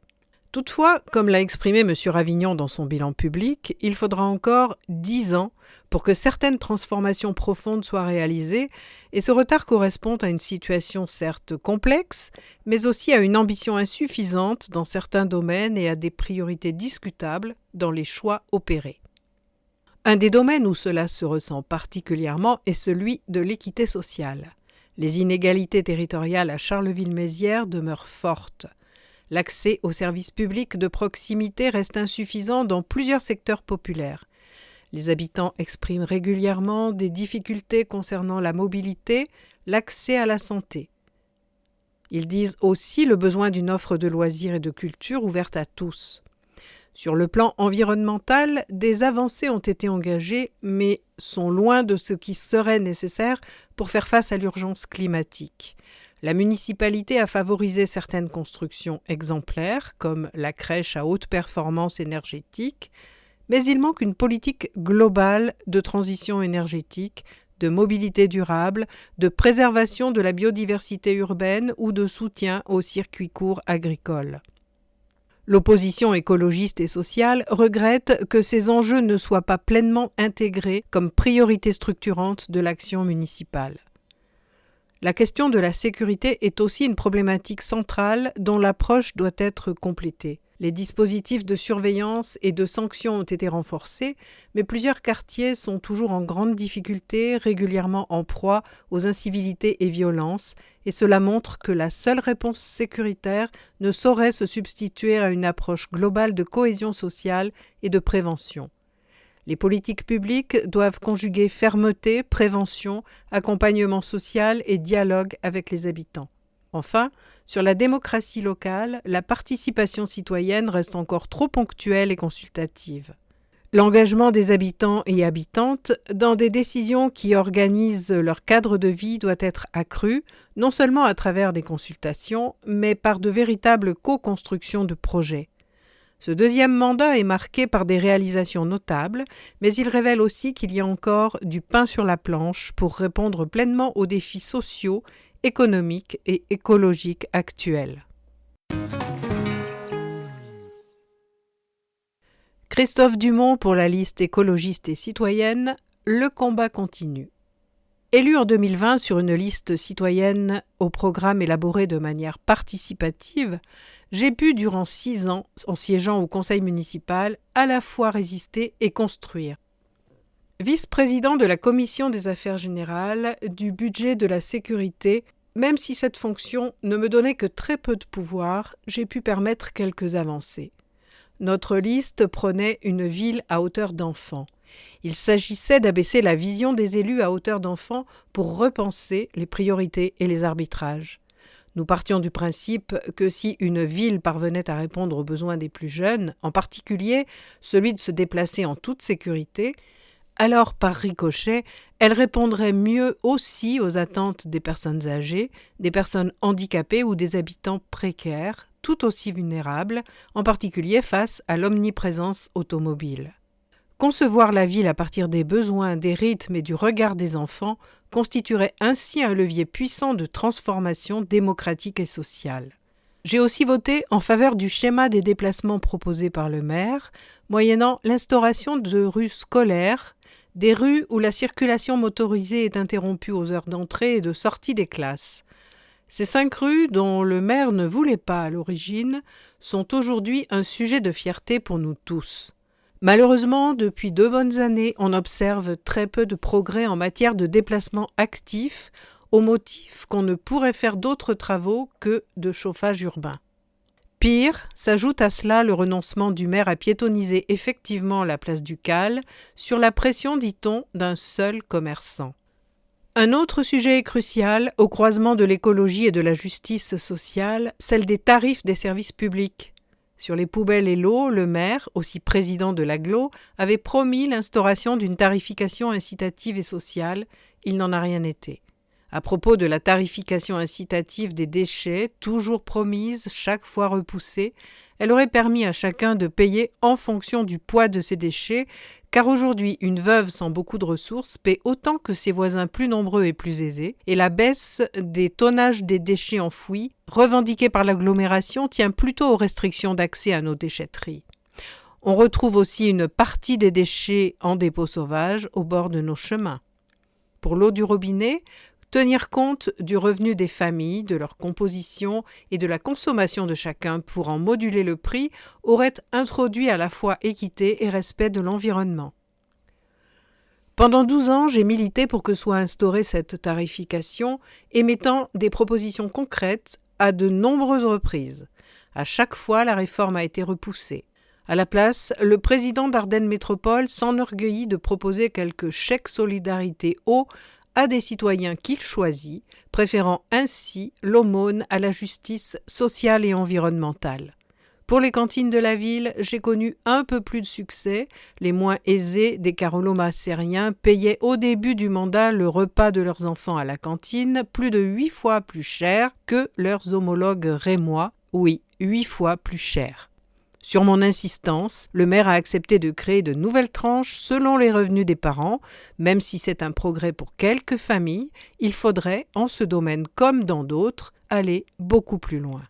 A: Toutefois, comme l'a exprimé M. Ravignon dans son bilan public, il faudra encore 10 ans pour que certaines transformations profondes soient réalisées et ce retard correspond à une situation certes complexe, mais aussi à une ambition insuffisante dans certains domaines et à des priorités discutables dans les choix opérés. Un des domaines où cela se ressent particulièrement est celui de l'équité sociale. Les inégalités territoriales à Charleville-Mézières demeurent fortes. L'accès aux services publics de proximité reste insuffisant dans plusieurs secteurs populaires. Les habitants expriment régulièrement des difficultés concernant la mobilité, l'accès à la santé. Ils disent aussi le besoin d'une offre de loisirs et de culture ouverte à tous. Sur le plan environnemental, des avancées ont été engagées, mais sont loin de ce qui serait nécessaire pour faire face à l'urgence climatique. La municipalité a favorisé certaines constructions exemplaires, comme la crèche à haute performance énergétique, mais il manque une politique globale de transition énergétique, de mobilité durable, de préservation de la biodiversité urbaine ou de soutien aux circuits courts agricoles. L'opposition écologiste et sociale regrette que ces enjeux ne soient pas pleinement intégrés comme priorité structurante de l'action municipale. La question de la sécurité est aussi une problématique centrale dont l'approche doit être complétée. Les dispositifs de surveillance et de sanctions ont été renforcés, mais plusieurs quartiers sont toujours en grande difficulté, régulièrement en proie aux incivilités et violences, et cela montre que la seule réponse sécuritaire ne saurait se substituer à une approche globale de cohésion sociale et de prévention. Les politiques publiques doivent conjuguer fermeté, prévention, accompagnement social et dialogue avec les habitants. Enfin, sur la démocratie locale, la participation citoyenne reste encore trop ponctuelle et consultative. L'engagement des habitants et habitantes dans des décisions qui organisent leur cadre de vie doit être accru, non seulement à travers des consultations, mais par de véritables co-constructions de projets. Ce deuxième mandat est marqué par des réalisations notables, mais il révèle aussi qu'il y a encore du pain sur la planche pour répondre pleinement aux défis sociaux, économiques et écologiques actuels. Christophe Dumont pour la liste écologiste et citoyenne, le combat continue. Élu en 2020 sur une liste citoyenne au programme élaboré de manière participative, j'ai pu, durant 6 ans, en siégeant au conseil municipal, à la fois résister et construire. Vice-président de la commission des affaires générales, du budget de la sécurité, même si cette fonction ne me donnait que très peu de pouvoir, j'ai pu permettre quelques avancées. Notre liste prenait une ville à hauteur d'enfant. Il s'agissait d'abaisser la vision des élus à hauteur d'enfant pour repenser les priorités et les arbitrages. Nous partions du principe que si une ville parvenait à répondre aux besoins des plus jeunes, en particulier celui de se déplacer en toute sécurité, alors par ricochet, elle répondrait mieux aussi aux attentes des personnes âgées, des personnes handicapées ou des habitants précaires, tout aussi vulnérables, en particulier face à l'omniprésence automobile. Concevoir la ville à partir des besoins, des rythmes et du regard des enfants constituerait ainsi un levier puissant de transformation démocratique et sociale. J'ai aussi voté en faveur du schéma des déplacements proposé par le maire, moyennant l'instauration de rues scolaires, des rues où la circulation motorisée est interrompue aux heures d'entrée et de sortie des classes. Ces 5 rues, dont le maire ne voulait pas à l'origine, sont aujourd'hui un sujet de fierté pour nous tous. Malheureusement, depuis 2 bonnes années, on observe très peu de progrès en matière de déplacement actif, au motif qu'on ne pourrait faire d'autres travaux que de chauffage urbain. Pire, s'ajoute à cela le renoncement du maire à piétonniser effectivement la place Ducale sur la pression, dit-on, d'un seul commerçant. Un autre sujet est crucial, au croisement de l'écologie et de la justice sociale, celle des tarifs des services publics. Sur les poubelles et l'eau, le maire, aussi président de l'agglo, avait promis l'instauration d'une tarification incitative et sociale. Il n'en a rien été. À propos de la tarification incitative des déchets, toujours promise, chaque fois repoussée, elle aurait permis à chacun de payer en fonction du poids de ses déchets, car aujourd'hui, une veuve sans beaucoup de ressources paie autant que ses voisins plus nombreux et plus aisés, et la baisse des tonnages des déchets enfouis, revendiquée par l'agglomération, tient plutôt aux restrictions d'accès à nos déchetteries. On retrouve aussi une partie des déchets en dépôt sauvage au bord de nos chemins. Pour l'eau du robinet, tenir compte du revenu des familles, de leur composition et de la consommation de chacun pour en moduler le prix aurait introduit à la fois équité et respect de l'environnement. Pendant 12 ans, j'ai milité pour que soit instaurée cette tarification, émettant des propositions concrètes à de nombreuses reprises. À chaque fois, la réforme a été repoussée. À la place, le président d'Ardennes Métropole s'enorgueillit de proposer quelques chèques solidarité eau à des citoyens qu'il choisit, préférant ainsi l'aumône à la justice sociale et environnementale. Pour les cantines de la ville, j'ai connu un peu plus de succès. Les moins aisés des carolo-massériens payaient au début du mandat le repas de leurs enfants à la cantine plus de 8 fois plus cher que leurs homologues rémois. Oui, 8 fois plus cher. Sur mon insistance, le maire a accepté de créer de nouvelles tranches selon les revenus des parents. Même si c'est un progrès pour quelques familles, il faudrait, en ce domaine comme dans d'autres, aller beaucoup plus loin.